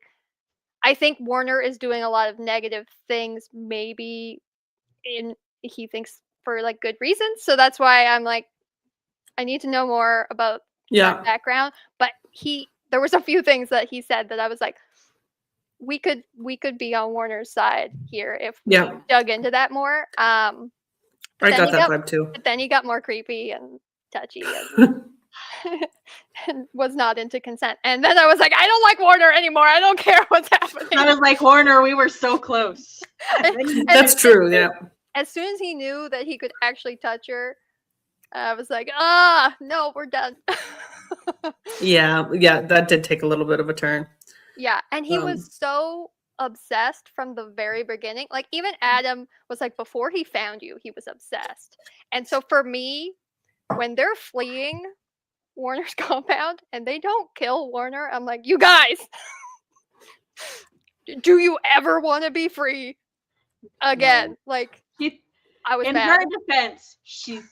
I think Warner is doing a lot of negative things, maybe he thinks for like good reasons. So that's why I'm like, I need to know more about that background. But there was a few things that he said that I was like, we could be on Warner's side here if we dug into that more. I got that vibe too. But then he got more creepy and touchy and was not into consent. And then I was like, I don't like Warner anymore. I don't care what's happening. I was like, Warner, we were so close. That's true, yeah. As soon as he knew that he could actually touch her, I was like, no, we're done. Yeah, that did take a little bit of a turn. Yeah, and he was so obsessed from the very beginning. Like, even Adam was like, before he found you, he was obsessed. And so for me, when they're fleeing Warner's compound and they don't kill Warner, I'm like, you guys, do you ever want to be free again? No. Like, I was in mad. her defense, she's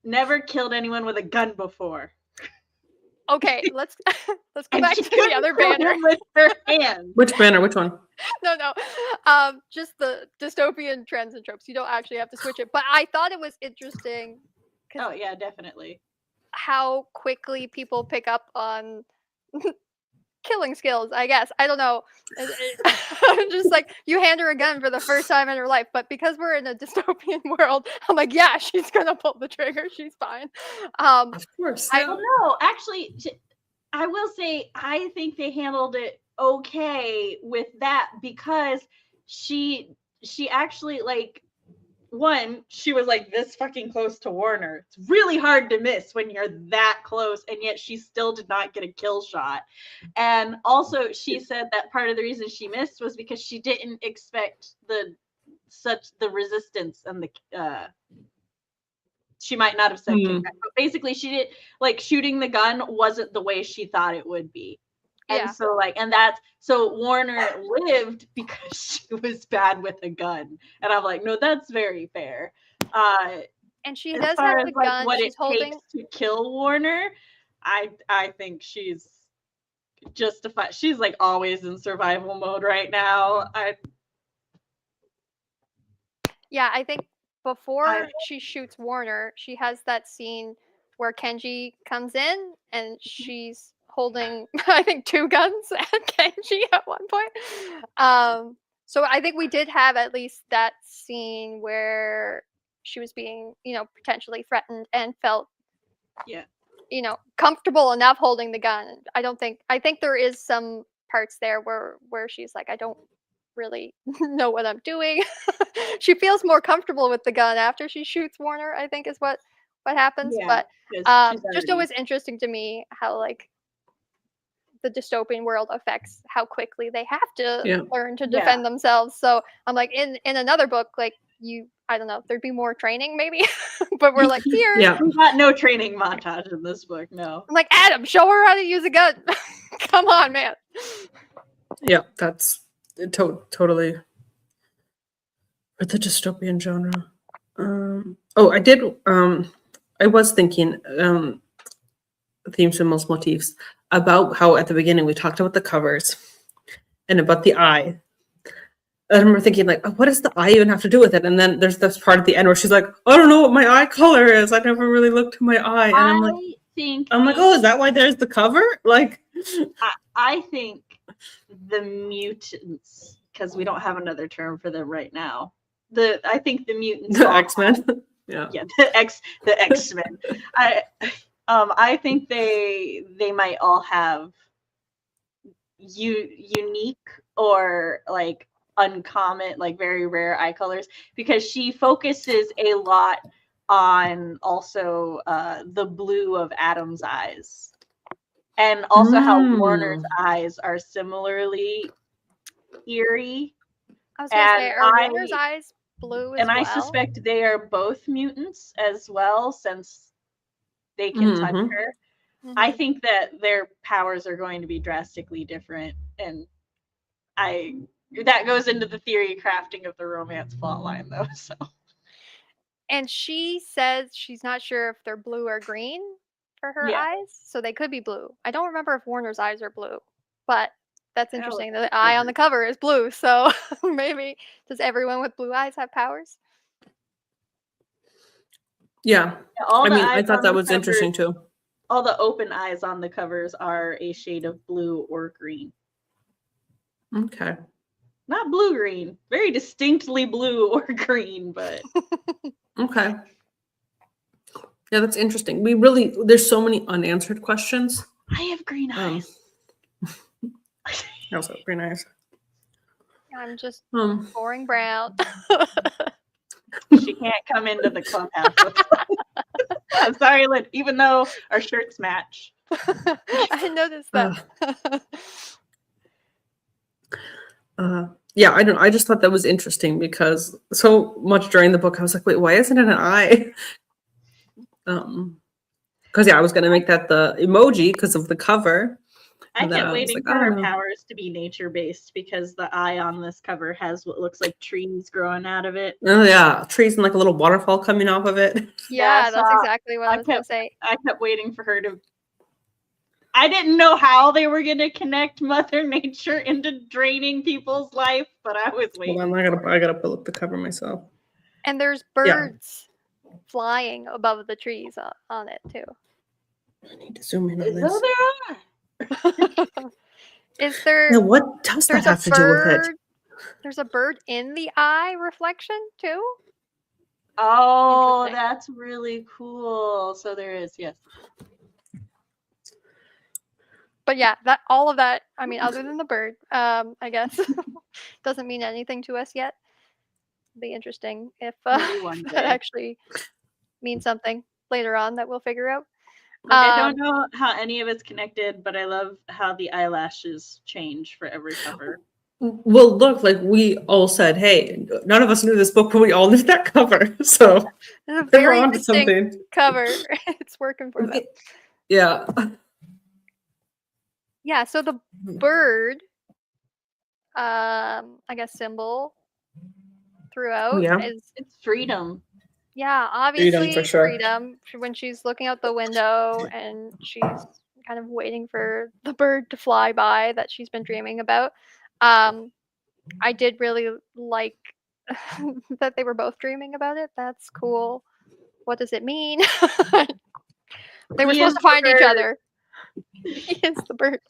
never killed anyone with a gun before. Okay, let's go back to the other banner. With her hand. Which banner? Which one? No. Just the dystopian trends and tropes. You don't actually have to switch it. But I thought it was interesting. Oh yeah, definitely. How quickly people pick up on killing skills, I guess. I don't know. Just like, you hand her a gun for the first time in her life, but because we're in a dystopian world, I'm like, yeah, she's gonna pull the trigger. She's fine. Of course. I don't know. Actually, I will say I think they handled it okay with that because she actually like one, she was like this fucking close to Warner. It's really hard to miss when you're that close, and yet she still did not get a kill shot. And also, she said that part of the reason she missed was because she didn't expect the resistance and the she might not have said kickback, but basically she did, like, shooting the gun wasn't the way she thought it would be. And Yeah. so like, and that's, so Warner lived because she was bad with a gun. And I'm like, no, that's very fair. And she As does far have as the like gun what she's it holding. takes to kill Warner, I think she's justified. She's like always in survival mode right now. Yeah, I think before she shoots Warner, she has that scene where Kenji comes in and she's holding, I think, 2 guns at Kenji at one point. So I think we did have at least that scene where she was being, potentially threatened and felt, yeah. Comfortable enough holding the gun. I think there is some parts there where she's like, I don't really know what I'm doing. She feels more comfortable with the gun after she shoots Warner, I think is what happens. Yeah, But because she's just already, always interesting to me how like the dystopian world affects how quickly they have to learn to defend themselves. So I'm like, in another book, like I don't know, there'd be more training maybe, but we're like, here, we got no training montage in this book. No, I'm like, Adam, show her how to use a gun. Come on, man. Yeah, that's totally for the dystopian genre. I did. I was thinking themes, symbols, motifs about how at the beginning we talked about the covers and about the eye. I remember thinking, like, oh, what does the eye even have to do with it? And then there's this part at the end where she's like, I don't know what my eye color is. I never really looked to my eye. And I'm like, oh, is that why there's the cover? Like, I think the mutants, because we don't have another term for them right now. I think the mutants, the X-Men. Yeah, the X-Men. I think they might all have unique or like uncommon, like very rare eye colors, because she focuses a lot on also the blue of Adam's eyes, and also how Warner's eyes are similarly eerie. I was gonna say, are Warner's eyes blue as well? And I suspect they are both mutants as well, since they can touch her. I think that their powers are going to be drastically different, and that goes into the theory crafting of the romance plotline, though. So, and she says she's not sure if they're blue or green for her eyes, so they could be blue. I don't remember if Warner's eyes are blue, but that's interesting. The eye on the cover is blue, so maybe does everyone with blue eyes have powers? Yeah, I thought that was interesting too. All the open eyes on the covers are a shade of blue or green. Okay. Not blue-green. Very distinctly blue or green, but... Okay. Yeah, that's interesting. There's so many unanswered questions. I have green eyes. I also have green eyes. I'm just boring brown. She can't come into the clubhouse. I'm sorry, even though our shirts match. I noticed that. Yeah, I don't know. I just thought that was interesting because so much during the book I was like, wait, why isn't it an eye? Because I was gonna make that the emoji because of the cover. I kept waiting for her powers to be nature-based, because the eye on this cover has what looks like trees growing out of it. Oh yeah, trees and like a little waterfall coming off of it. Yeah, that's exactly what I was gonna say. I kept waiting for her to... I didn't know how they were gonna connect Mother Nature into draining people's life, but I was waiting. Hold on, I gotta pull up the cover myself. And there's birds flying above the trees on it too. I need to zoom in on this. Oh, there are. Is there? Now, what does that have to do with it? There's a bird in the eye reflection too. Oh, that's really cool. So there is, yes. But yeah, all of that. I mean, other than the bird, I guess doesn't mean anything to us yet. be interesting if Maybe one that day. actually means something later on that we'll figure out. Like, I don't know how any of it's connected, but I love how the eyelashes change for every cover. Well, look, like we all said, hey, none of us knew this book, but we all knew that cover. So It's a they were very onto distinct something. cover. It's working for them. Yeah. Yeah, so the bird, I guess symbol throughout Yeah. is It's freedom. yeah, Freedom obviously for sure. freedom. When she's looking out the window and she's kind of waiting for the bird to fly by that she's been dreaming about. I did really like that they were both dreaming about it. That's cool. What does it mean? They were He is supposed to the find each bird. other. He is the bird.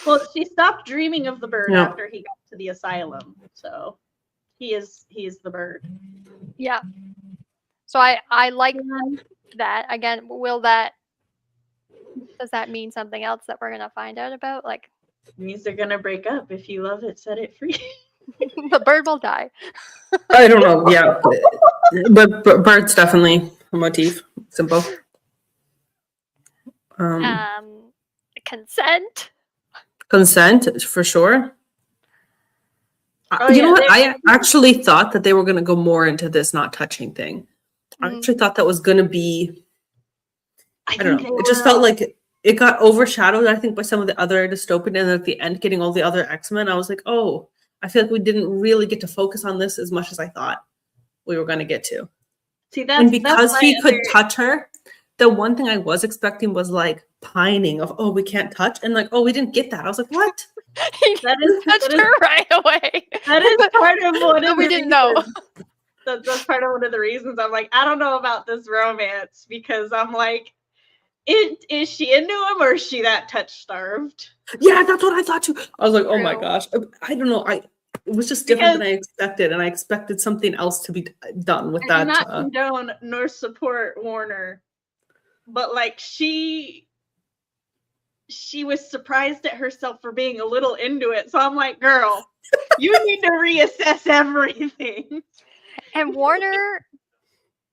Well, she stopped dreaming of the bird Yeah. after he got to the asylum. So he is the bird. Yeah. So I like that. Again, does that mean something else that we're gonna find out about? Like Means they're gonna break up. If you love it, set it free. the bird will die. I don't know. Yeah. But bird's definitely a motif. Simple. Consent. Consent for sure. Oh, You yeah, know what? I actually thought that they were going to go more into this not touching thing. I actually thought that was going to be, I don't know. It just felt like it got overshadowed, I think, by some of the other dystopian, and at the end, getting all the other X-Men. I was like, oh, I feel like we didn't really get to focus on this as much as I thought we were going to get to. See, that's And because that's he could touch her, the one thing I was expecting was like pining of, oh, we can't touch, and like, oh, we didn't get that. I was like, what? He touched her right away. That is part of one of we didn't know. That's part of one of the reasons I'm like, I don't know about this romance, because I'm like, is she into him, or is she that touch starved? Yeah, that's what I thought too. I was like, oh my True. gosh. I don't know. It was just different than I expected, and I expected something else to be done with I that. do not condone nor support Warner, but like she was surprised at herself for being a little into it. So I'm like, girl, you need to reassess everything. And Warner,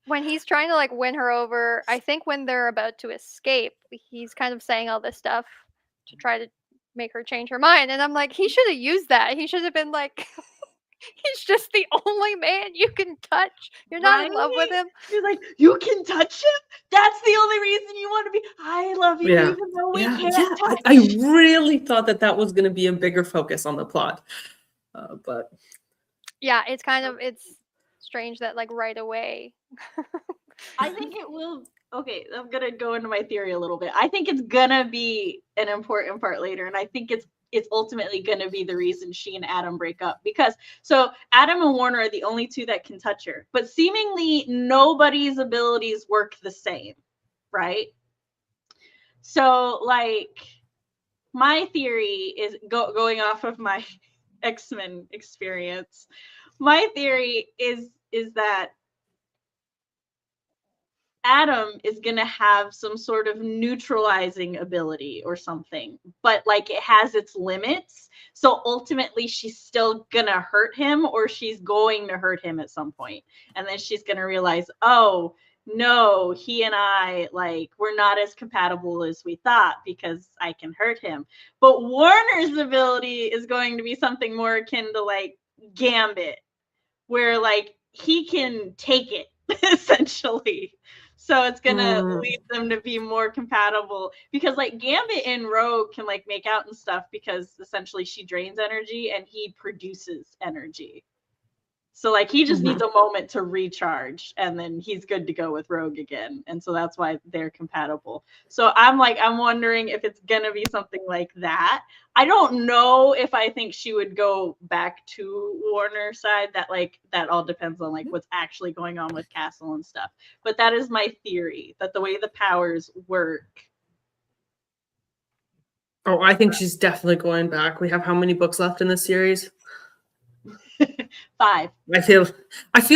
when he's trying to like win her over, I think when they're about to escape, he's kind of saying all this stuff to try to make her change her mind. And I'm like, he should have used that. He should have been like, he's just the only man you can touch. You're not in love with him. You're like, you can touch him? That's the only reason you want to be. I love you, even though we can't touch. I really thought that was going to be a bigger focus on the plot. But yeah, it's strange that like right away. I think it will. Okay, I'm gonna go into my theory a little bit. I think it's gonna be an important part later, and I think it's ultimately gonna be the reason she and Adam break up. Because so Adam and Warner are the only two that can touch her, but seemingly nobody's abilities work the same, right? So like, my theory is going off of my X-Men experience. My theory is that Adam is going to have some sort of neutralizing ability or something, but like it has its limits. So ultimately she's still going to hurt him, or she's going to hurt him at some point. And then she's going to realize, oh, no, he and I, like, we're not as compatible as we thought because I can hurt him. But Warner's ability is going to be something more akin to like Gambit, where like he can take it essentially. So it's gonna lead them to be more compatible, because like Gambit and Rogue can like make out and stuff because essentially she drains energy and he produces energy. So like he just needs a moment to recharge and then he's good to go with Rogue again. And so that's why they're compatible. So I'm wondering if it's gonna be something like that. I don't know if I think she would go back to Warner's side. That all depends on like what's actually going on with Castle and stuff. But that is my theory, that the way the powers work. Oh, I think she's definitely going back. We have how many books left in this series? 5. I feel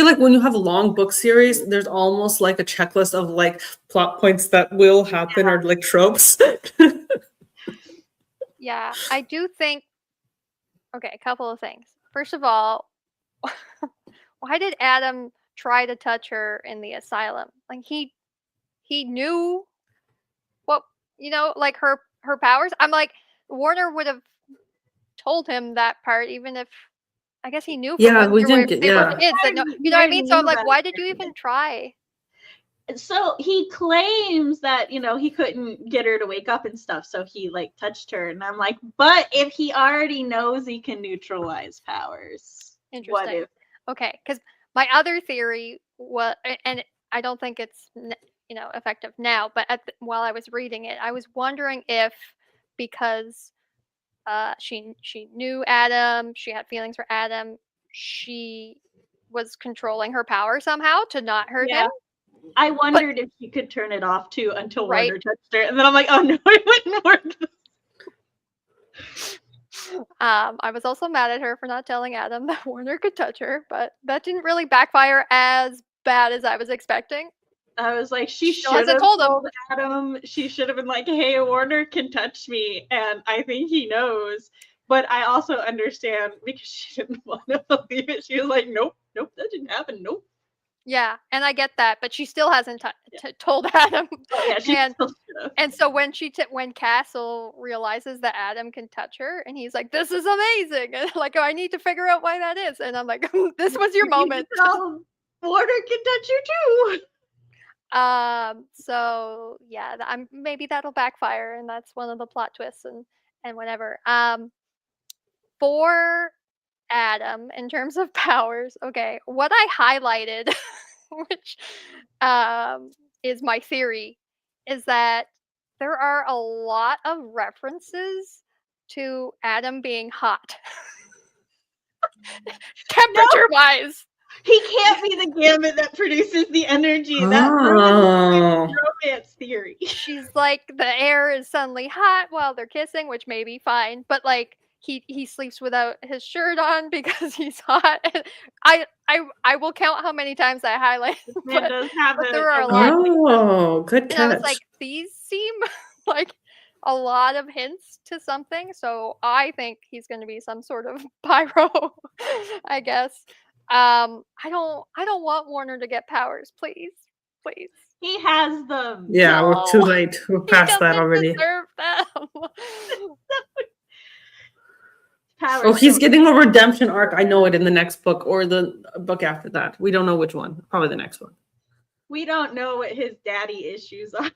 like when you have a long book series, there's almost like a checklist of like plot points that will happen or like tropes. Yeah, I do think. Okay, a couple of things. First of all, why did Adam try to touch her in the asylum? Like he knew what, like her powers. I'm like, Warner would have told him that part, even if I guess he knew from Yeah, when we they were didn't get. they were Yeah, kids that no, He you know what I already mean? So I'm knew like, about why did you it. even try? So he claims that, he couldn't get her to wake up and stuff, so he like touched her, and I'm like, but if he already knows he can neutralize powers, what Interesting. if? Okay, because my other theory was, and I don't think it's effective now, but while I was reading it, I was wondering if because she knew Adam, she had feelings for Adam, she was controlling her power somehow to not hurt him. Yeah. I wondered if she could turn it off too until Right. Warner touched her, and then I'm like, oh no, it wouldn't work. I was also mad at her for not telling Adam that Warner could touch her, but that didn't really backfire as bad as I was expecting. I was like, she Still should hasn't have told him. told Adam. She should have been like, hey, Warner can touch me, and I think he knows. But I also understand because she didn't want to believe it. She was like, nope, that didn't happen. Nope. Yeah, and I get that, but she still hasn't told Adam. Oh yeah, she and still should have. and so when when Castle realizes that Adam can touch her, and he's like, "This is amazing," and like, oh, I need to figure out why that is, and I'm like, "This was your You need to moment." tell Warner can touch you too. So yeah, I'm maybe that'll backfire, and that's one of the plot twists, and whatever. For Adam, in terms of powers, okay, what I highlighted, which is my theory, is that there are a lot of references to Adam being hot, temperature wise. He can't be the gamut that produces the energy. That Oh. ruins romance theory. She's like, the air is suddenly hot while they're kissing, which may be fine, but like he sleeps without his shirt on because he's hot. I will count how many times I highlight, Man does have but there are a lot. Oh, good And I was catch. like, these seem like a lot of hints to something. So I think he's going to be some sort of pyro, I guess. I don't want Warner to get powers, please. Please. He has them. Yeah, we're too No. late. We're He past that doesn't already. deserve them. Powers. Oh, he's getting a redemption arc. I know it in the next book or the book after that. We don't know which one. Probably the next one. We don't know what his daddy issues are.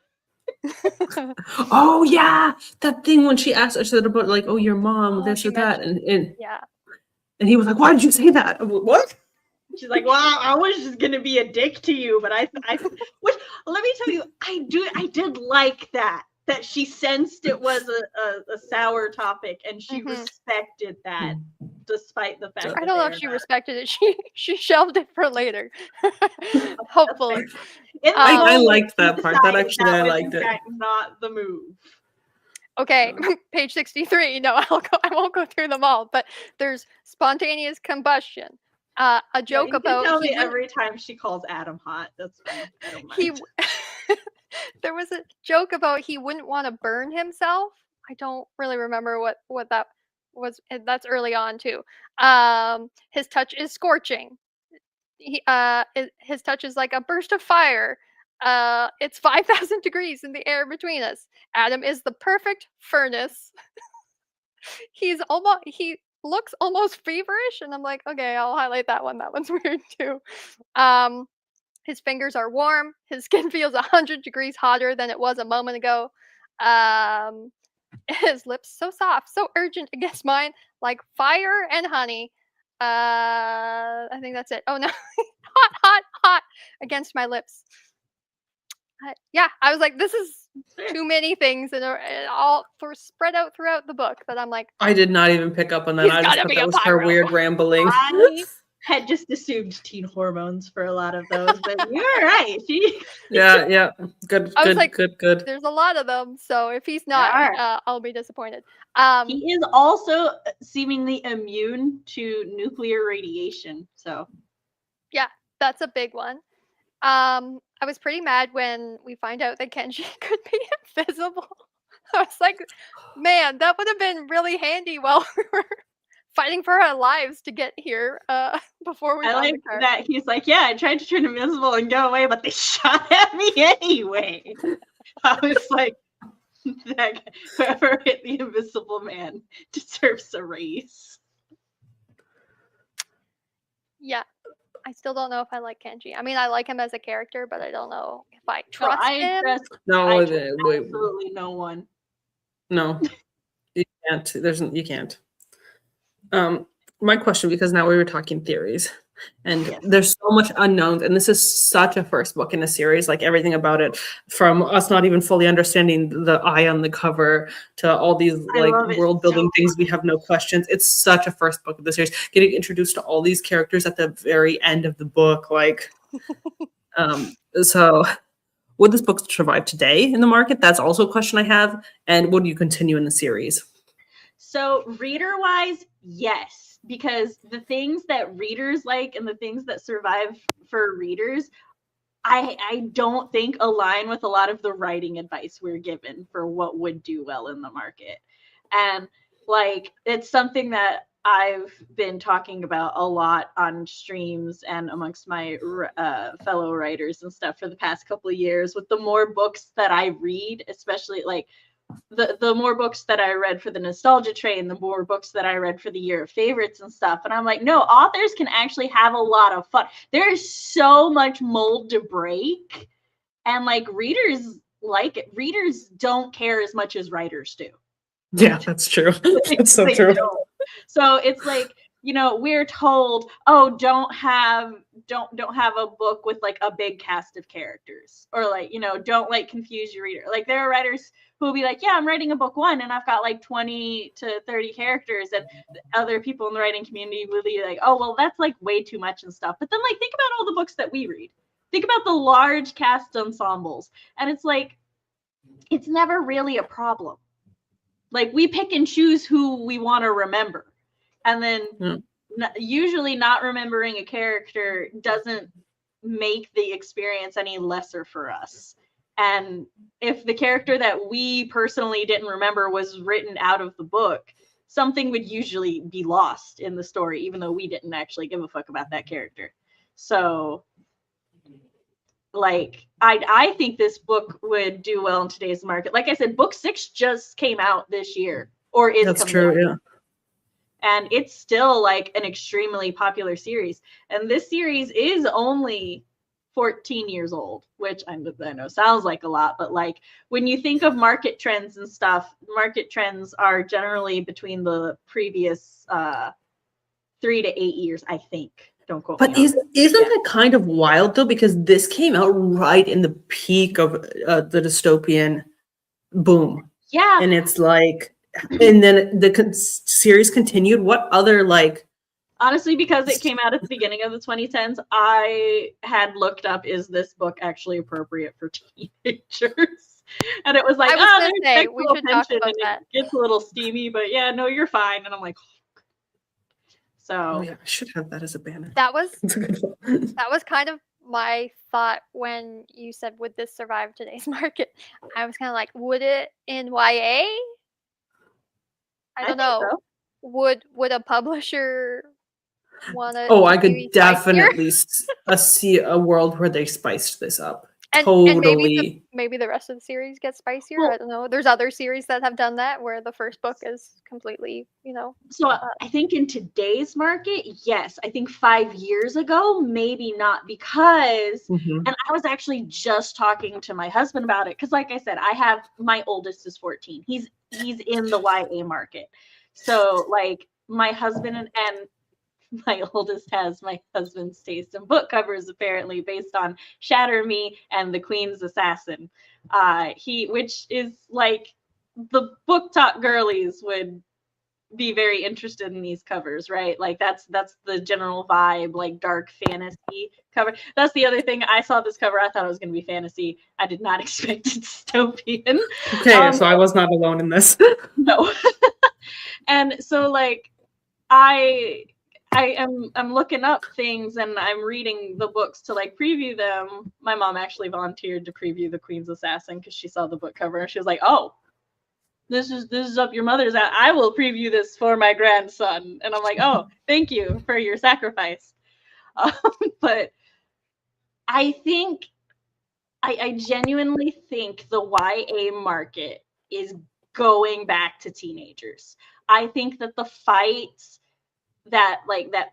Oh yeah, that thing when she asked, I said about like, oh, your mom, Oh, this she or that, and Yeah. and he was like, why did you say that? I'm like, what? She's like, well, I was just gonna be a dick to you, but I which let me tell you, I did like that she sensed it was a sour topic and she respected that, despite the fact. I don't know if she respected it. She shelved it for later. Hopefully. I liked that part. That actually I was, liked in it. fact, not the move. Okay, page 63. No, I won't go through them all, but there's spontaneous combustion. A joke you about can tell me every time she calls Adam hot. That's fine. I don't mind. There was a joke about he wouldn't want to burn himself. I don't really remember what that was. That's early on too. His touch is scorching. His touch is like a burst of fire. It's 5,000 degrees in the air between us. Adam is the perfect furnace. He looks almost feverish, and I'm like, okay, I'll highlight that one. That one's weird too. His fingers are warm. His skin feels 100 degrees hotter than it was a moment ago. His lips so soft, so urgent against mine, like fire and honey. I think that's it. Oh no, hot against my lips. Yeah, I was like, this is too many things, and all spread out throughout the book. That I'm like, I did not even pick up on that. He's I just gotta thought be that a was her pyro. weird rambling. I had just assumed teen hormones for a lot of those, but you're right. Yeah. Good. I was like, good. There's a lot of them, so if he's not, I'll be disappointed. He is also seemingly immune to nuclear radiation, so yeah, that's a big one. I was pretty mad when we find out that Kenji could be invisible. I was like, man, that would have been really handy while we were fighting for our lives to get here. before we I found like the car. that he's like, yeah, I tried to turn invisible and go away, but they shot at me anyway. I was like, that guy, whoever hit the invisible man deserves a raise. Yeah. I still don't know if I like Kenji. I mean, I like him as a character, but I don't know if I No, trust him. No, I trust absolutely no one. no, you can't. You can't. My question, because now we were talking theories, and Yes. there's so much unknowns, and this is such a first book in a series, like everything about it, from us not even fully understanding the eye on the cover to all these like world building things, we have no questions. It's such a first book of the series, getting introduced to all these characters at the very end of the book, like so would this book survive today in the market? That's also a question I have. And would you continue in the series? So reader-wise, yes, because the things that readers like and the things that survive for readers, I don't think align with a lot of the writing advice we're given for what would do well in the market. And like, it's something that I've been talking about a lot on streams and amongst my fellow writers and stuff for the past couple of years. With the more books that I read, especially like the more books that I read for the nostalgia train, the more books that I read for the year of favorites and stuff. And I'm like, no, authors can actually have a lot of fun. There's so much mold to break. And like readers like it. Readers don't care as much as writers do. Yeah, that's true. That's so true. So it's like, you know, we're told, oh, don't have a book with like a big cast of characters, or like, you know, don't like confuse your reader. Like there are writers who will be like, yeah, I'm writing a book one and I've got like 20 to 30 characters, and other people in the writing community will be like, oh, well, that's like way too much and stuff. But then like think about all the books that we read. Think about the large cast ensembles, and it's like, it's never really a problem. Like we pick and choose who we want to remember. And then usually not remembering a character doesn't make the experience any lesser for us. And if the character that we personally didn't remember was written out of the book, something would usually be lost in the story, even though we didn't actually give a fuck about that character. So like I think this book would do well in today's market. Like I said, book 6 just came out this year, or is that's coming true, out. yeah. And it's still like an extremely popular series. And this series is only 14 years old, which I know sounds like a lot, but like when you think of market trends and stuff, market trends are generally between the previous 3 to 8 years, I think. Don't quote but me. Isn't that kind of wild though? Because this came out right in the peak of the dystopian boom. Yeah. And it's like, and then the series continued. What other like? Honestly, because it came out at the beginning of the 2010s, I had looked up, is this book actually appropriate for teenagers? And it was like, oh, there's we should talk about that. It gets a little steamy, but yeah, no, you're fine. And I'm like, oh. So oh yeah, I should have that as a banner. That was kind of my thought when you said, would this survive today's market? I was kind of like, would it in YA? I don't know. So. Would a publisher want to? Oh, I could definitely see a world where they spiced this up. And, totally. And maybe the rest of the series gets spicier. Well, I don't know. There's other series that have done that where the first book is completely, you know. So I think in today's market, yes. I think 5 years ago, maybe not, because, and I was actually just talking to my husband about it, because like I said, my oldest is 14. He's in the YA market. So like my husband and my oldest has my husband's taste in book covers, apparently, based on Shatter Me and The Queen's Assassin. Which is like the book talk girlies would be very interested in these covers, right? Like that's the general vibe, like dark fantasy cover. That's the other thing. I saw this cover, I thought it was going to be fantasy. I did not expect it dystopian. Okay, so I was not alone in this. No. And so like I'm looking up things and I'm reading the books to like preview them. My mom actually volunteered to preview The Queen's Assassin because she saw the book cover and she was like, "Oh, this is up your mother's alley. I will preview this for my grandson." And I'm like, "Oh, thank you for your sacrifice." But I think I genuinely think the YA market is going back to teenagers. I think that the fights that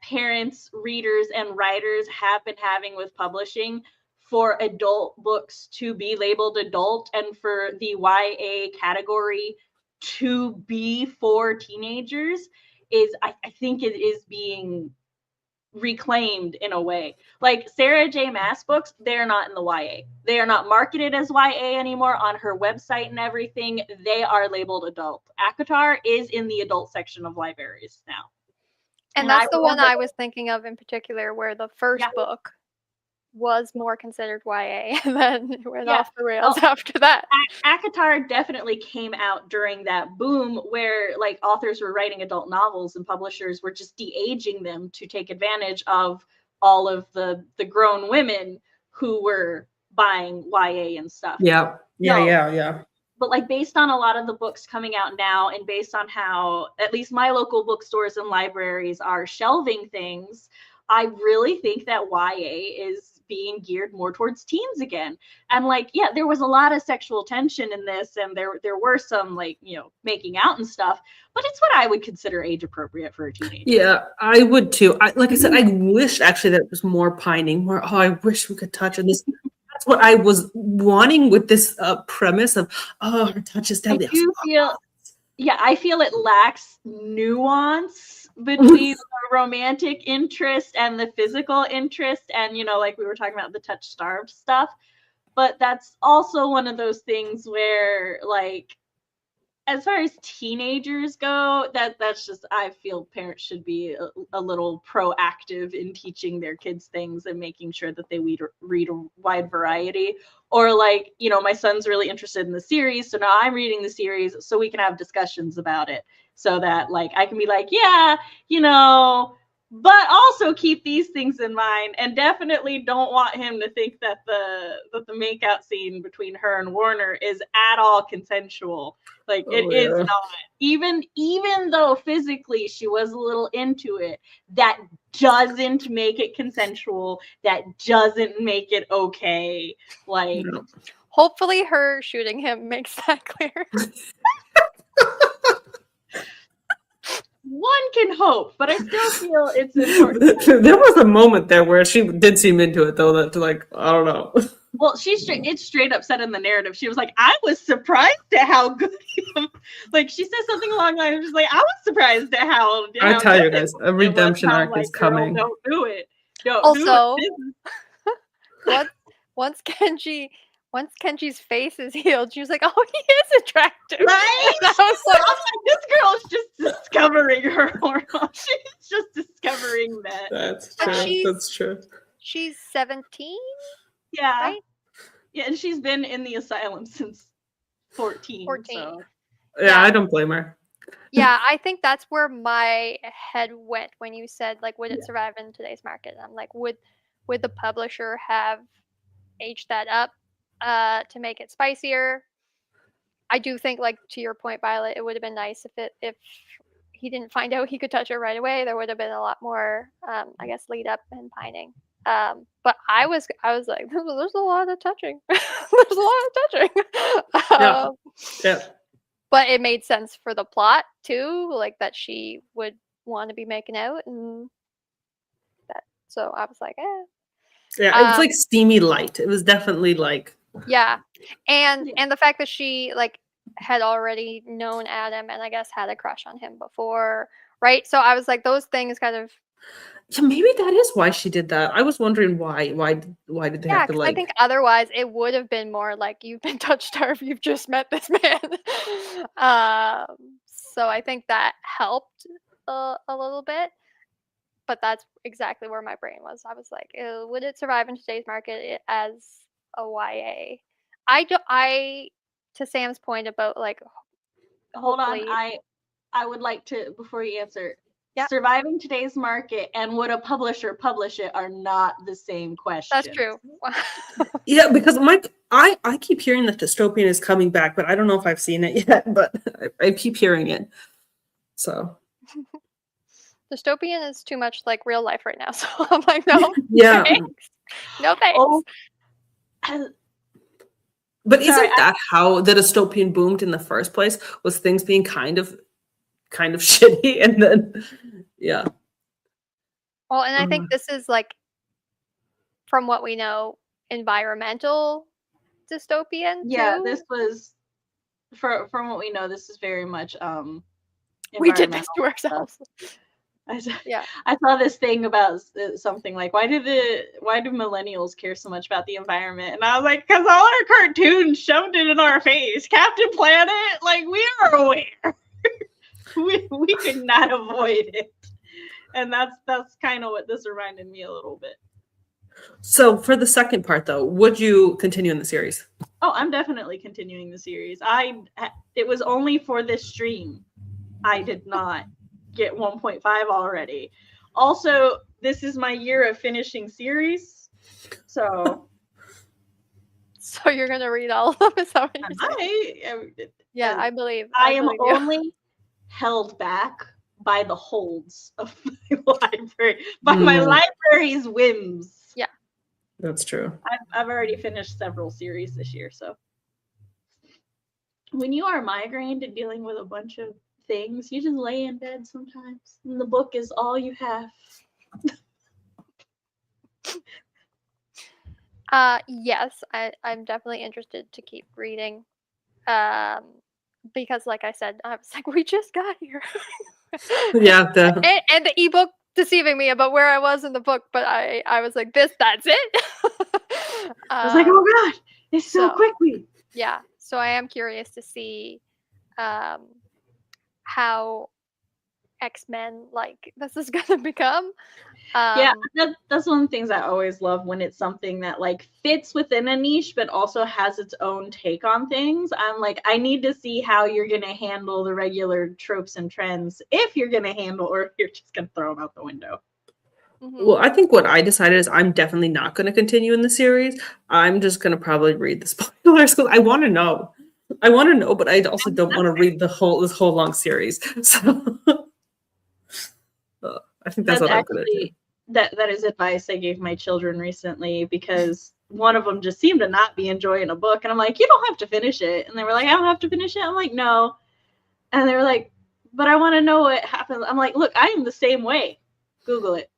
parents, readers, and writers have been having with publishing for adult books to be labeled adult and for the YA category to be for teenagers is I think it is being reclaimed in a way. Like Sarah J. Maas books, they're not in the YA. They are not marketed as YA anymore on her website and everything. They are labeled adult. ACOTAR is in the adult section of libraries now. And that's the one I was thinking of in particular, where the first book was more considered YA, and then it went off the rails after that. ACOTAR definitely came out during that boom where like authors were writing adult novels and publishers were just de-aging them to take advantage of all of the grown women who were buying YA and stuff. Yeah. But like based on a lot of the books coming out now and based on how at least my local bookstores and libraries are shelving things, I really think that YA is being geared more towards teens again. And like, yeah, there was a lot of sexual tension in this and there were some like, you know, making out and stuff, but it's what I would consider age appropriate for a teenager. Yeah, I would too. Like I said, I wish actually that it was more pining, more, oh, I wish we could touch on this. That's what I was wanting with this premise of, oh, her touch is deadly. I feel it lacks nuance between the romantic interest and the physical interest, and you know, like we were talking about the touch starved stuff. But that's also one of those things where, like, as far as teenagers go, that's just, I feel parents should be a little proactive in teaching their kids things and making sure that they read a wide variety. Or like, you know, my son's really interested in the series, so now I'm reading the series so we can have discussions about it, so that like I can be like, yeah, you know, but also keep these things in mind, and definitely don't want him to think that the makeout scene between her and Warner is at all consensual. Like it is not. Even though physically she was a little into it, that doesn't make it consensual. That doesn't make it okay. Like, hopefully her shooting him makes that clear. One can hope, but I still feel it's important. There was a moment there where she did seem into it, though. That like, I don't know. Well, it's straight up said in the narrative. She was like, I was surprised at how good like she says something along the lines of just like, I was surprised at how I tell you guys, a redemption arc is coming. Don't do it. Also, once Kenji's face is healed, she was like, oh, he is attractive. Right? I was like, this girl's just discovering her hormones. She's just discovering that. That's true. That's true. She's 17? Yeah. Right? Yeah, and she's been in the asylum since 14. So. Yeah, I don't blame her. Yeah, I think that's where my head went when you said, like, would it survive in today's market? I'm like, would the publisher have aged that up to make it spicier? I do think, like, to your point, Violet, it would have been nice if he didn't find out he could touch her right away. There would have been a lot more, I guess, lead up and pining. But I was like, there's a lot of touching. There's a lot of touching. Yeah. But it made sense for the plot too, like that she would want to be making out, and that. So I was like, eh. Yeah, it was like steamy light. It was definitely like. Yeah, and the fact that she like had already known Adam and I guess had a crush on him before, right? So I was like, those things kind of. Yeah, maybe that is why she did that. I was wondering why did they have to like. I think otherwise it would have been more like, you've been touch starved, you've just met this man. So I think that helped a little bit, but that's exactly where my brain was. I was like, would it survive in today's market as a YA? To Sam's point about like, hold on, I would like to, before you answer. Yep. Surviving today's market and would a publisher publish it are not the same question. That's true. Yeah, because I keep hearing that dystopian is coming back, but I don't know if I've seen it yet, but I keep hearing it. So Dystopian is too much like real life right now, so I'm like, no, Yeah. thanks. No thanks. Oh, But sorry. isn't that how the dystopian boomed in the first place? Was things being kind of shitty, and then yeah. Well, and I think this is like, from what we know, environmental dystopian Yeah, too. this was from what we know, this is very much We did this environmental to stuff. ourselves. Yeah. I saw this thing about something like why do millennials care so much about the environment? And I was like, because all our cartoons shoved it in our face. Captain Planet, like we are aware. we could not avoid it. And that's kind of what this reminded me a little bit. So for the second part, though, would you continue in the series? Oh, I'm definitely continuing the series. It was only for this stream. I did not get 1.5 already. Also, this is my year of finishing series. So you're gonna read all of them? Is that what you're saying? Yeah, I believe. I am believe you. only held back by the holds of my library, by my library's whims. Yeah, that's true. I've already finished several series this year, so when you are migrained and dealing with a bunch of things, you just lay in bed sometimes, and the book is all you have. Yes, I'm definitely interested to keep reading. Because like I said, I was like, we just got here. Yeah, and the ebook deceiving me about where I was in the book, but I was like, that's it. I was like, oh god, it's so quickly. Yeah, so I am curious to see how X-Men like this is gonna become. Yeah, that's one of the things I always love when it's something that like fits within a niche but also has its own take on things. I'm like, I need to see how you're gonna handle the regular tropes and trends, if you're gonna handle, or if you're just gonna throw them out the window. Well, I think what I decided is I'm definitely not going to continue in the series. I'm just going to probably read the spoilers because I want to know. I want to know, but I also don't want to read this whole long series. So I think that's what I'm going to do. That is advice I gave my children recently, because one of them just seemed to not be enjoying a book, and I'm like, you don't have to finish it. And they were like, I don't have to finish it. I'm like, no. And they were like, but I want to know what happens. I'm like, look, I am the same way. Google it.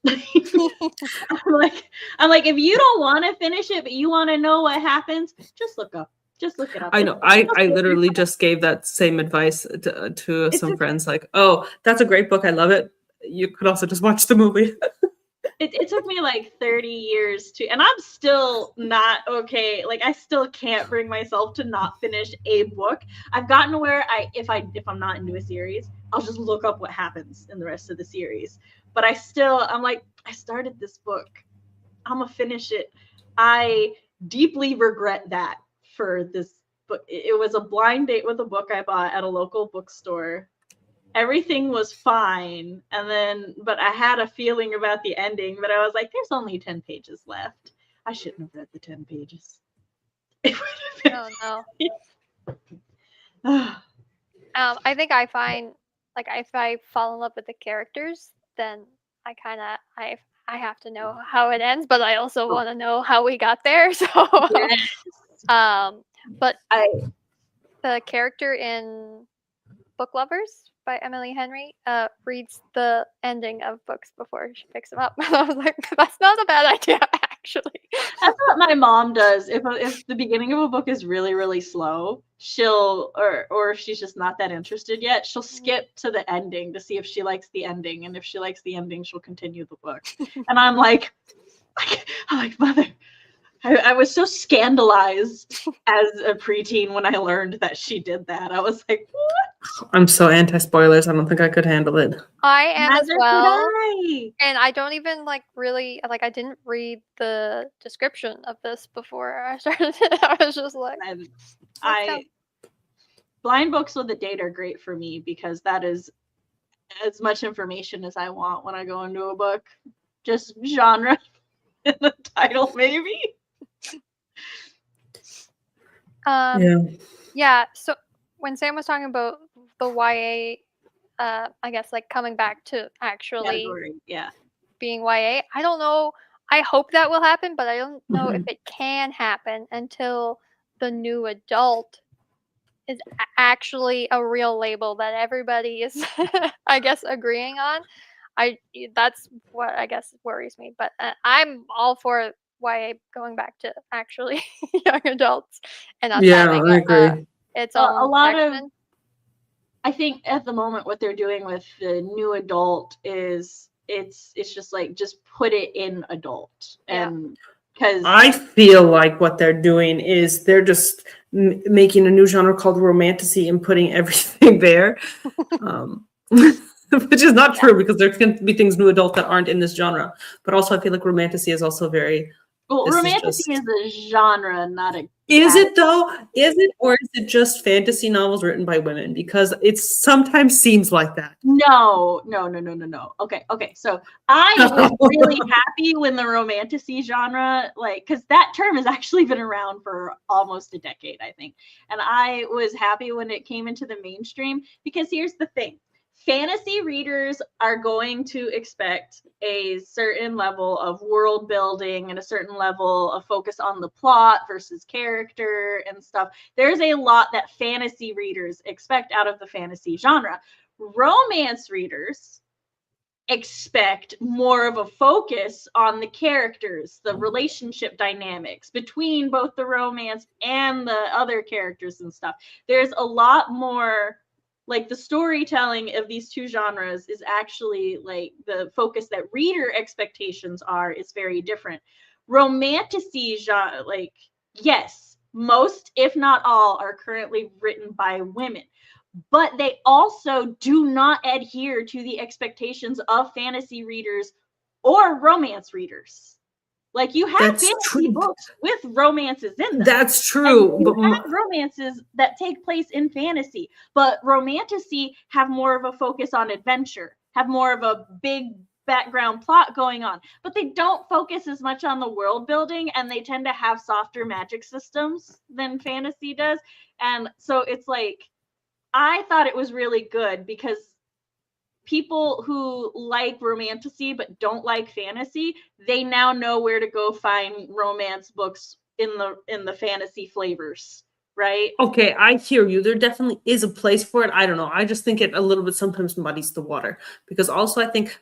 I'm like, if you don't want to finish it, but you want to know what happens, just look it up. I know. I literally just gave that same advice to some friends. Like, oh, that's a great book. I love it. You could also just watch the movie. It took me like 30 years to, and I'm still not okay. Like, I still can't bring myself to not finish a book. I've gotten to where if I'm not into a series, I'll just look up what happens in the rest of the series. But I'm like, I started this book. I'm gonna finish it. I deeply regret that for this book. It was a blind date with a book I bought at a local bookstore. Everything was fine, but I had a feeling about the ending, but I was like, there's only 10 pages left. I shouldn't have read the 10 pages. Oh no. I think I find, like, if I fall in love with the characters, then I have to know how it ends, but I also want to know how we got there. So yes. But the character in Book Lovers by Emily Henry reads the ending of books before she picks them up. And I was like, that's not a bad idea, actually. That's what my mom does. If the beginning of a book is really, really slow, she'll or if she's just not that interested yet, she'll skip to the ending to see if she likes the ending. And if she likes the ending, she'll continue the book. And I'm like, mother, I was so scandalized as a preteen when I learned that she did that. I was like, what? I'm so anti-spoilers. I don't think I could handle it. I am as well. I. And I don't even really I didn't read the description of this before I started it. I was just like, blind books with a date are great for me because that is as much information as I want when I go into a book. Just genre in the title, maybe. Yeah. So when Sam was talking about the YA I guess like coming back to actually Category. Yeah. being YA. I don't know. I hope that will happen, but I don't know if Mhm. it can happen until the new adult is actually a real label that everybody is, I guess, agreeing on. That's what I guess worries me. But I'm all for YA going back to actually young adults and us Yeah, having I agree. its A own lot of, section. I think at the moment what they're doing with the new adult is it's just like just put it in adult, Yeah. and because I feel like what they're doing is they're just making a new genre called romantasy and putting everything there, um, which is not Yeah. true because there can be things new adult that aren't in this genre. But also, I feel like romantasy is also very. well, This is romantasy just. is a genre, not a Is category. it though? Is it, or is it just fantasy novels written by women? Because it sometimes seems like that. No. Okay. So I was really happy when the romantasy genre, like, because that term has actually been around for almost a decade, I think. And I was happy when it came into the mainstream because here's the thing. Fantasy readers are going to expect a certain level of world building and a certain level of focus on the plot versus character and stuff. There's a lot that fantasy readers expect out of the fantasy genre. Romance readers expect more of a focus on the characters, the relationship dynamics between both the romance and the other characters and stuff. There's a lot more, like, the storytelling of these two genres is actually like the focus that reader expectations are is very different. Romantasy genre, like, yes, most if not all are currently written by women, but they also do not adhere to the expectations of fantasy readers or romance readers. Like, you have That's fantasy true. books with romances in them. That's And true. you But have romances that take place in fantasy, but romantasy have more of a focus on adventure, have more of a big background plot going on, but they don't focus as much on the world building, and they tend to have softer magic systems than fantasy does. And so it's like, I thought it was really good because people who like romantasy but don't like fantasy, they now know where to go find romance books in the fantasy flavors, right? okay, I hear you. There definitely is a place for it. I don't know. I just think it a little bit sometimes muddies the water because also I think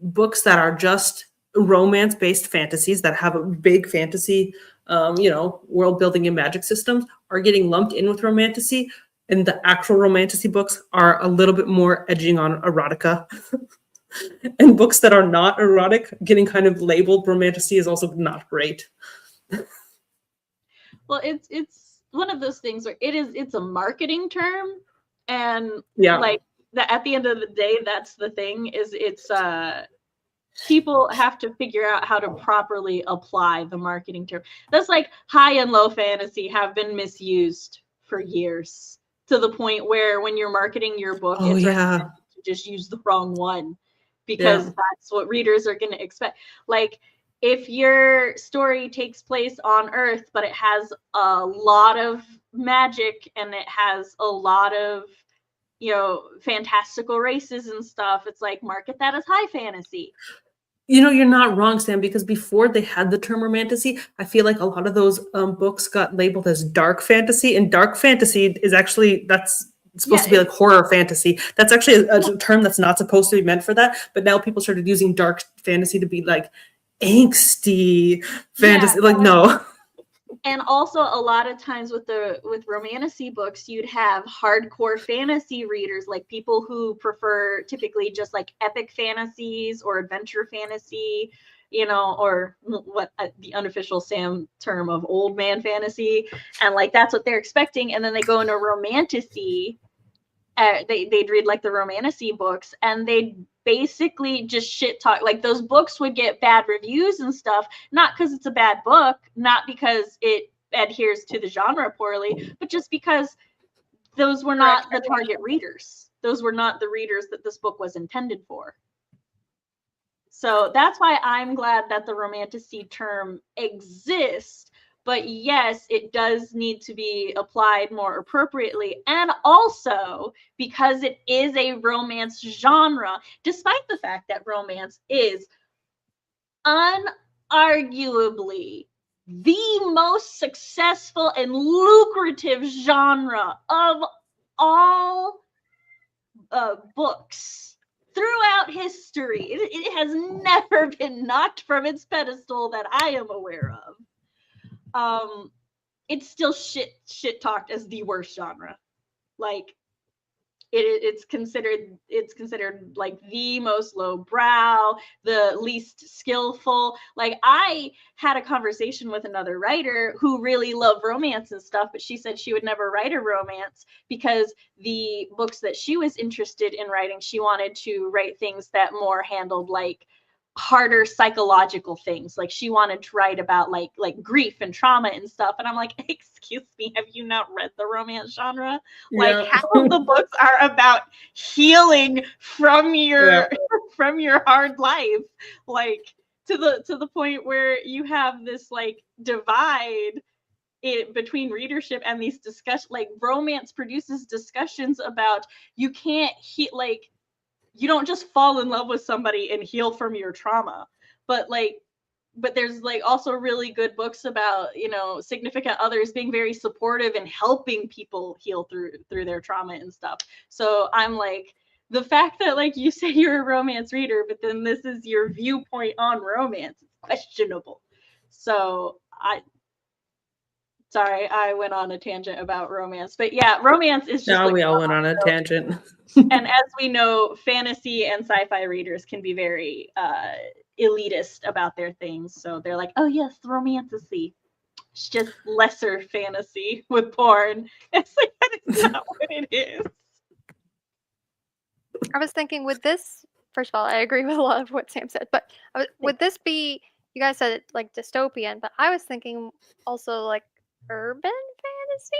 books that are just romance-based fantasies that have a big fantasy, world building and magic systems are getting lumped in with romantasy, and the actual romantasy books are a little bit more edging on erotica. And books that are not erotic getting kind of labeled romantasy is also not great. Well, it's one of those things where it's a marketing term, and Yeah. like that at the end of the day, that's the thing, is it's people have to figure out how to properly apply the marketing term. That's like high and low fantasy have been misused for years, to the point where when you're marketing your book, Oh it's yeah. recommended to just use the wrong one because Yeah. that's what readers are going to expect. Like, if your story takes place on Earth, but it has a lot of magic and it has a lot of, fantastical races and stuff, it's like, market that as high fantasy. You're not wrong, Sam, because before they had the term romantasy, I feel like a lot of those books got labeled as dark fantasy, and dark fantasy is actually that's supposed Yeah, to be like it's horror fantasy. That's actually a term that's not supposed to be meant for that, but now people started using dark fantasy to be like angsty yeah. fantasy. Like no. And also a lot of times with romantasy books, you'd have hardcore fantasy readers, like people who prefer typically just like epic fantasies or adventure fantasy, or what the unofficial Sam term of old man fantasy, and like that's what they're expecting, and then they go into romantasy. They'd read like the romantasy books, and they'd basically just shit talk. Like, those books would get bad reviews and stuff, not because it's a bad book, not because it adheres to the genre poorly, but just because those were not the target readers. Those were not the readers that this book was intended for. So that's why I'm glad that the romantasy term exists, but yes, it does need to be applied more appropriately. And also because it is a romance genre, despite the fact that romance is unarguably the most successful and lucrative genre of all books throughout history. It has never been knocked from its pedestal that I am aware of. It's still shit talked as the worst genre. Like it's considered like the most lowbrow, the least skillful. Like I had a conversation with another writer who really loved romance and stuff, but she said she would never write a romance because the books that she was interested in writing, she wanted to write things that more handled like harder psychological things. Like she wanted to write about like grief and trauma and stuff. And I'm like, excuse me, have you not read the romance genre? Like half of the books are about healing from your from your hard life, like to the point where you have this like divide between readership and these discussions. Like romance produces discussions about you can't like you don't just fall in love with somebody and heal from your trauma, but there's like also really good books about, you know, significant others being very supportive and helping people heal through their trauma and stuff. So I'm like, the fact that like you say you're a romance reader, but then this is your viewpoint on romance, it's questionable. So sorry, I went on a tangent about romance, but yeah, romance is just No, like, we all went on a tangent. and as we know, fantasy and sci-fi readers can be very elitist about their things. So they're like, oh yes, romantasy. It's just lesser fantasy with porn. It's like, that is not what it is. I was thinking, would this, first of all, I agree with a lot of what Sam said, but would this be, you guys said it like dystopian, but I was thinking also like urban fantasy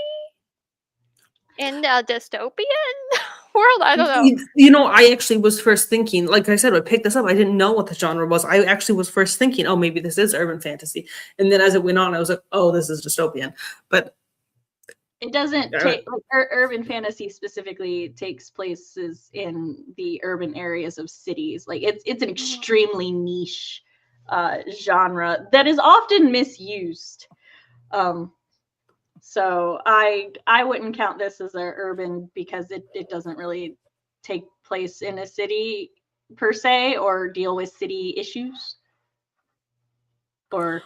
in a dystopian world? I don't know. You know, I actually was first thinking, like I said, I picked this up. I didn't know what the genre was. I actually was first thinking, oh, maybe this is urban fantasy. And then as it went on, I was like, oh, this is dystopian. But it doesn't take like, urban fantasy specifically takes places in the urban areas of cities. Like it's an extremely niche genre that is often misused. So I wouldn't count this as an urban because it doesn't really take place in a city per se or deal with city issues. Or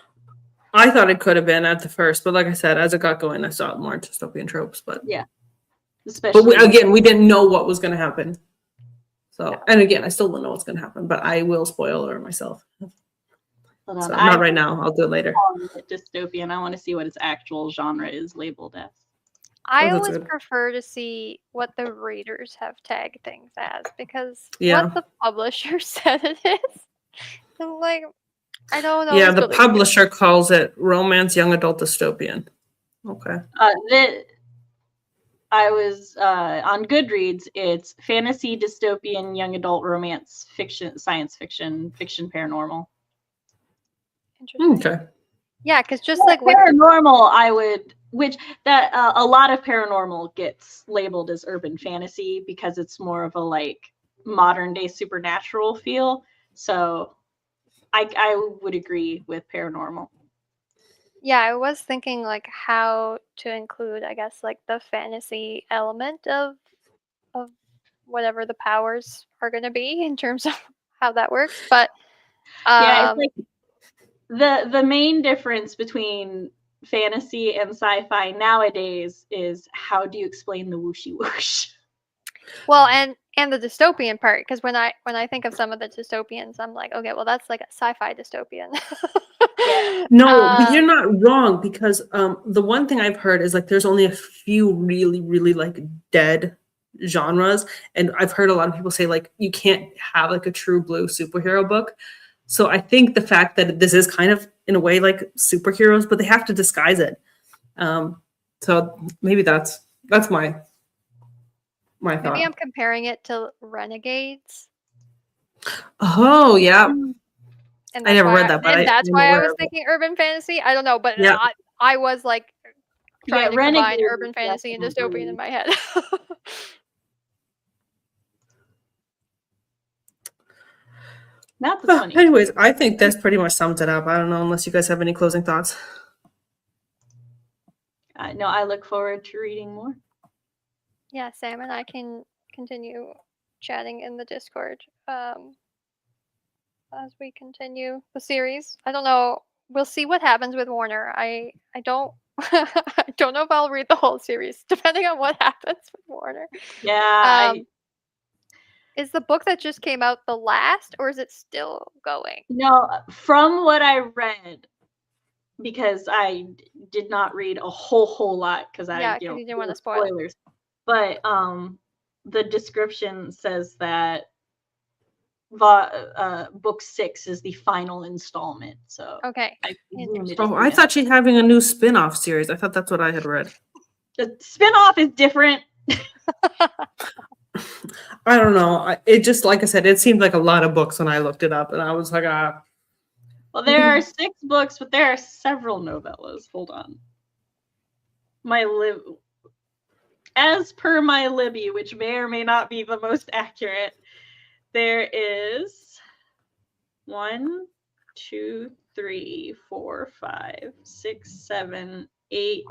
I thought it could have been at the first, but like I said, as it got going, I saw more dystopian tropes. But yeah, especially but we didn't know what was going to happen. So, and again, I still don't know what's going to happen, but I will spoil it myself. So not right now. I'll do it later. Dystopian. I want to see what its actual genre is labeled as. I always prefer to see what the readers have tagged things as, because what the publisher said it is. I'm like, I don't know. Yeah, the publisher calls it romance young adult dystopian. Okay. I was on Goodreads. It's fantasy, dystopian, young adult romance, fiction, science fiction, fiction paranormal. Interesting. Okay. Yeah, because just like paranormal, a lot of paranormal gets labeled as urban fantasy because it's more of a like modern day supernatural feel. So I would agree with paranormal. Yeah, I was thinking like how to include, I guess, like the fantasy element of whatever the powers are going to be in terms of how that works. But yeah, it's like the main difference between fantasy and sci-fi nowadays is how do you explain the whooshy whoosh? Well, and the dystopian part, because when I think of some of the dystopians, I'm like, okay, well that's like a sci-fi dystopian. Yeah. No, but you're not wrong, because the one thing I've heard is like there's only a few really, really like dead genres, and I've heard a lot of people say like you can't have like a true blue superhero book. So I think the fact that this is kind of in a way like superheroes, but they have to disguise it. So maybe that's my thought. Maybe I'm comparing it to Renegades. Oh yeah. And I never read that, but that's why I was thinking urban fantasy. I don't know, but I was like trying to combine Renegade urban is fantasy and dystopian definitely- in my head. Not the funny. Anyways, I think this pretty much sums it up. I don't know unless you guys have any closing thoughts. No, I look forward to reading more. Yeah, Sam and I can continue chatting in the Discord as we continue the series. I don't know. We'll see what happens with Warner. I don't I don't know if I'll read the whole series, depending on what happens with Warner. Yeah, Is the book that just came out the last, or is it still going? no, from what I read, because I did not read a whole lot because I Yeah, 'cause you didn't wanna spoil it. spoilers. But the description says that book 6 is the final installment. So Okay. I presume it is Interesting. Oh, I the thought she's having a new spin-off series. I thought that's what I had read. the spin-off is different. I don't know. It just, like I said, it seemed like a lot of books when I looked it up, and I was like, ah. Well, there are 6 books, but there are several novellas. Hold on. As per my Libby, which may or may not be the most accurate, there is 1, 2, 3, 4, 5, 6, 7, 8.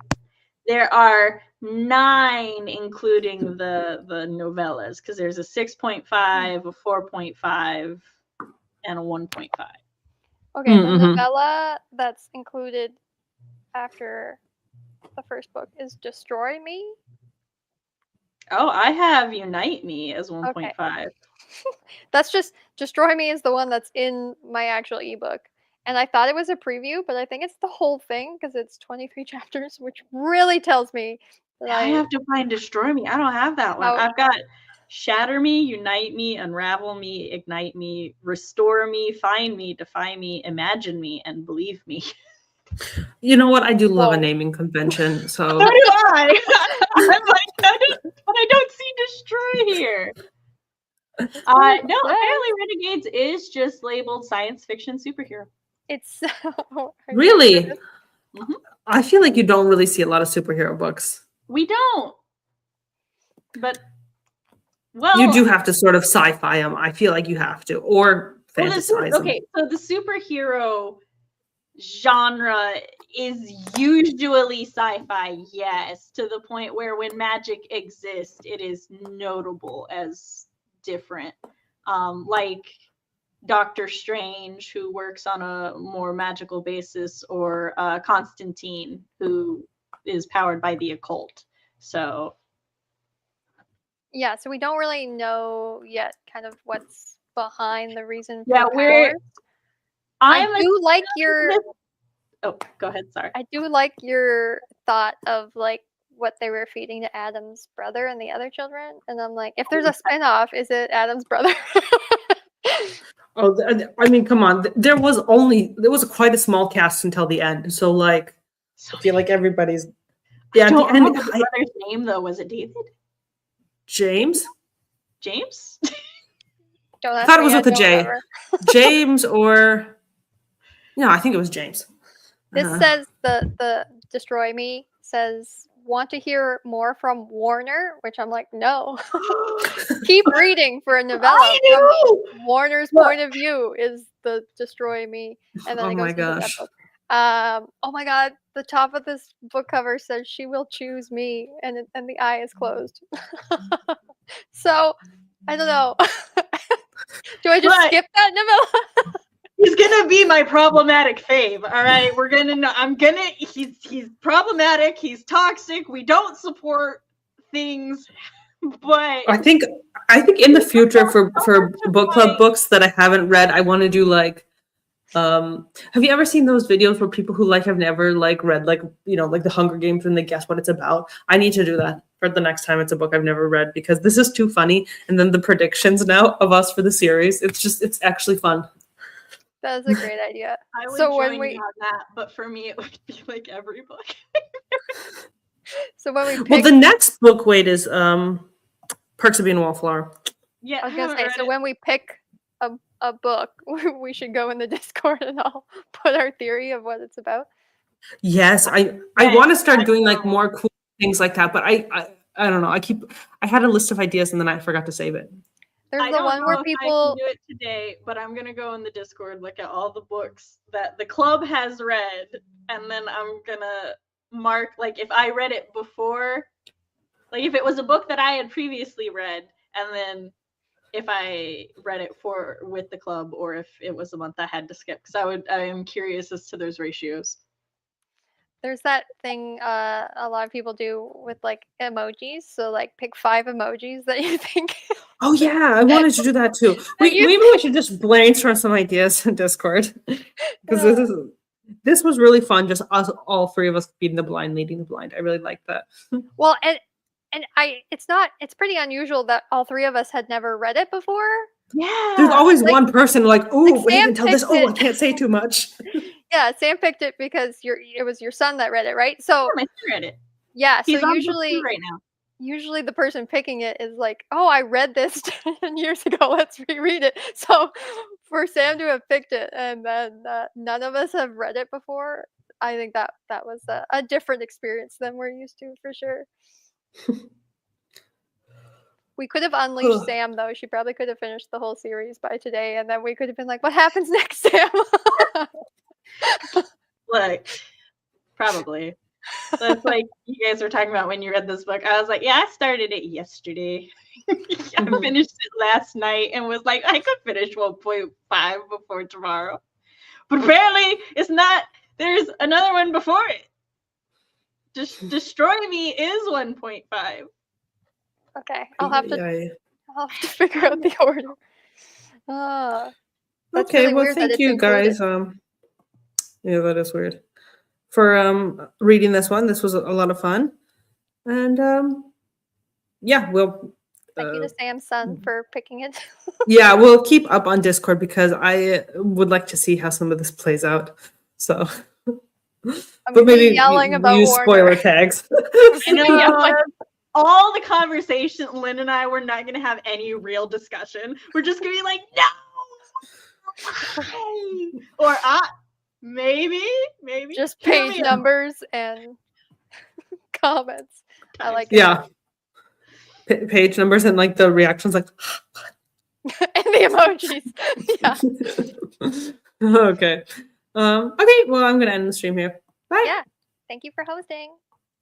There are 9, including the novellas, because there's a 6.5, a 4.5, and a 1.5. Okay, the Mhm. novella that's included after the first book is Destroy Me. Oh, I have Unite Me as 1.5. That's just Destroy Me is the one that's in my actual ebook. And I thought it was a preview, but I think it's the whole thing because it's 23 chapters, which really tells me that I have to find Destroy Me. I don't have that one. Oh. I've got Shatter Me, Unite Me, Unravel Me, Ignite Me, Restore Me, Find Me, Defy Me, Imagine Me, and Believe Me. You know what? I do love a Whoa. naming convention. So So do I. I'm like, I don't see Destroy here. No, apparently Renegades is just labeled science fiction superhero. It's really, Mhm. I feel like you don't really see a lot of superhero books. We don't. But, well, You do have to sort of sci-fi them. I feel like you have to, or well, fantasize them. okay, so the superhero genre is usually sci-fi, yes, to the point where when magic exists, it is notable as different. Like Doctor Strange, who works on a more magical basis, or Constantine, who is powered by the occult. So yeah, so we don't really know yet kind of what's behind the reason yeah, for powers. I do like your Oh, go ahead, sorry. I do like your thought of like what they were feeding to Adam's brother and the other children. And I'm like, if there's a spinoff, is it Adam's brother? Oh, I mean, come on. There was quite a small cast until the end. So, like, I feel like everybody's. Yeah, I at don't the end, remember the brother's name though. Was it David? James. James? Don't I ask thought it me, was with a don't J. remember. James or no, I think it was James. This says the Destroy Me says want to hear more from Warner, which I'm like, no. Keep reading for a novella I from do! Warner's Look. point of view is the Destroy Me, and then Oh it my goes into that gosh. book. Oh my god, the top of this book cover says she will choose me, and the eye is closed. So I don't know. Do I just But- skip that novella? He's gonna be my problematic fave. All right, we're gonna know. He's problematic. He's toxic. We don't support things, but I think in the future for book club books that I haven't read, I want to do like have you ever seen those videos where people who like have never like read like like the Hunger Games and they guess what it's about? I need to do that for the next time it's a book I've never read because this is too funny. And then the predictions now of us for the series, it's actually fun. That is a great idea. I would So join when you we on that. But for me, it would be like every book. so when we pick Well, the next book weight is Perks of Being a Wallflower. Yeah, I was gonna say, so when we pick a book, we should go in the Discord and I'll put our theory of what it's about. Yes, I Yes, want to start doing like know. more cool things like that, but I don't know. I had a list of ideas and then I forgot to save it. There's I the don't one know where if I can people. do it today, but I'm gonna go in the Discord, look at all the books that the club has read, and then I'm gonna mark, like, if I read it before, like if it was a book that I had previously read, and then if I read it with the club, or if it was a month I had to skip, because I am curious as to those ratios. There's that thing a lot of people do with like emojis. So like pick 5 emojis that you think Oh yeah, I wanted to do that too. that you Maybe we should just brainstorm some ideas in Discord because uh, this was really fun. Just us, all three of us beating the blind, leading the blind. I really like that. well it's pretty unusual that all 3 of us had never read it before. There's Yeah. always Like- one person like, oh, like wait Sam until this. picked Oh, I it. can't say too much. Yeah, Sam picked it because it was your son that read it, right? So My son read it. yeah, so He's on book 2 right now. usually the person picking it is like, "Oh, I read this 10 years ago. Let's reread it." So for Sam to have picked it and then none of us have read it before, I think that was a different experience than we're used to for sure. We could have unleashed Sam though. She probably could have finished the whole series by today, and then we could have been like, "What happens next, Sam?" Like, probably. That's like you guys were talking about when you read this book. I was like, yeah, I started it yesterday. I finished it last night and was like, I could finish 1.5 before tomorrow. But apparently it's not. There's another one before it. Destroy Me is 1.5. Okay, I'll have to figure out the order. That's Okay, really well, weird that thank it's you included. guys. Yeah, that is weird. For reading this one, this was a lot of fun, and yeah, we'll. Thank you to Sam's son for picking it. Yeah, we'll keep up on Discord because I would like to see how some of this plays out. So, but maybe yelling we about use spoiler Warner. tags. I know. Yelling. All the conversation, Lynn and I were not going to have any real discussion. We're just going to be like, no! Or maybe. Just Hear page me out. numbers and comments. I like it. Yeah, page numbers and like the reactions, like. And the emojis. Yeah. Okay. Okay. Well, I'm gonna end the stream here. Bye. Yeah. Thank you for hosting.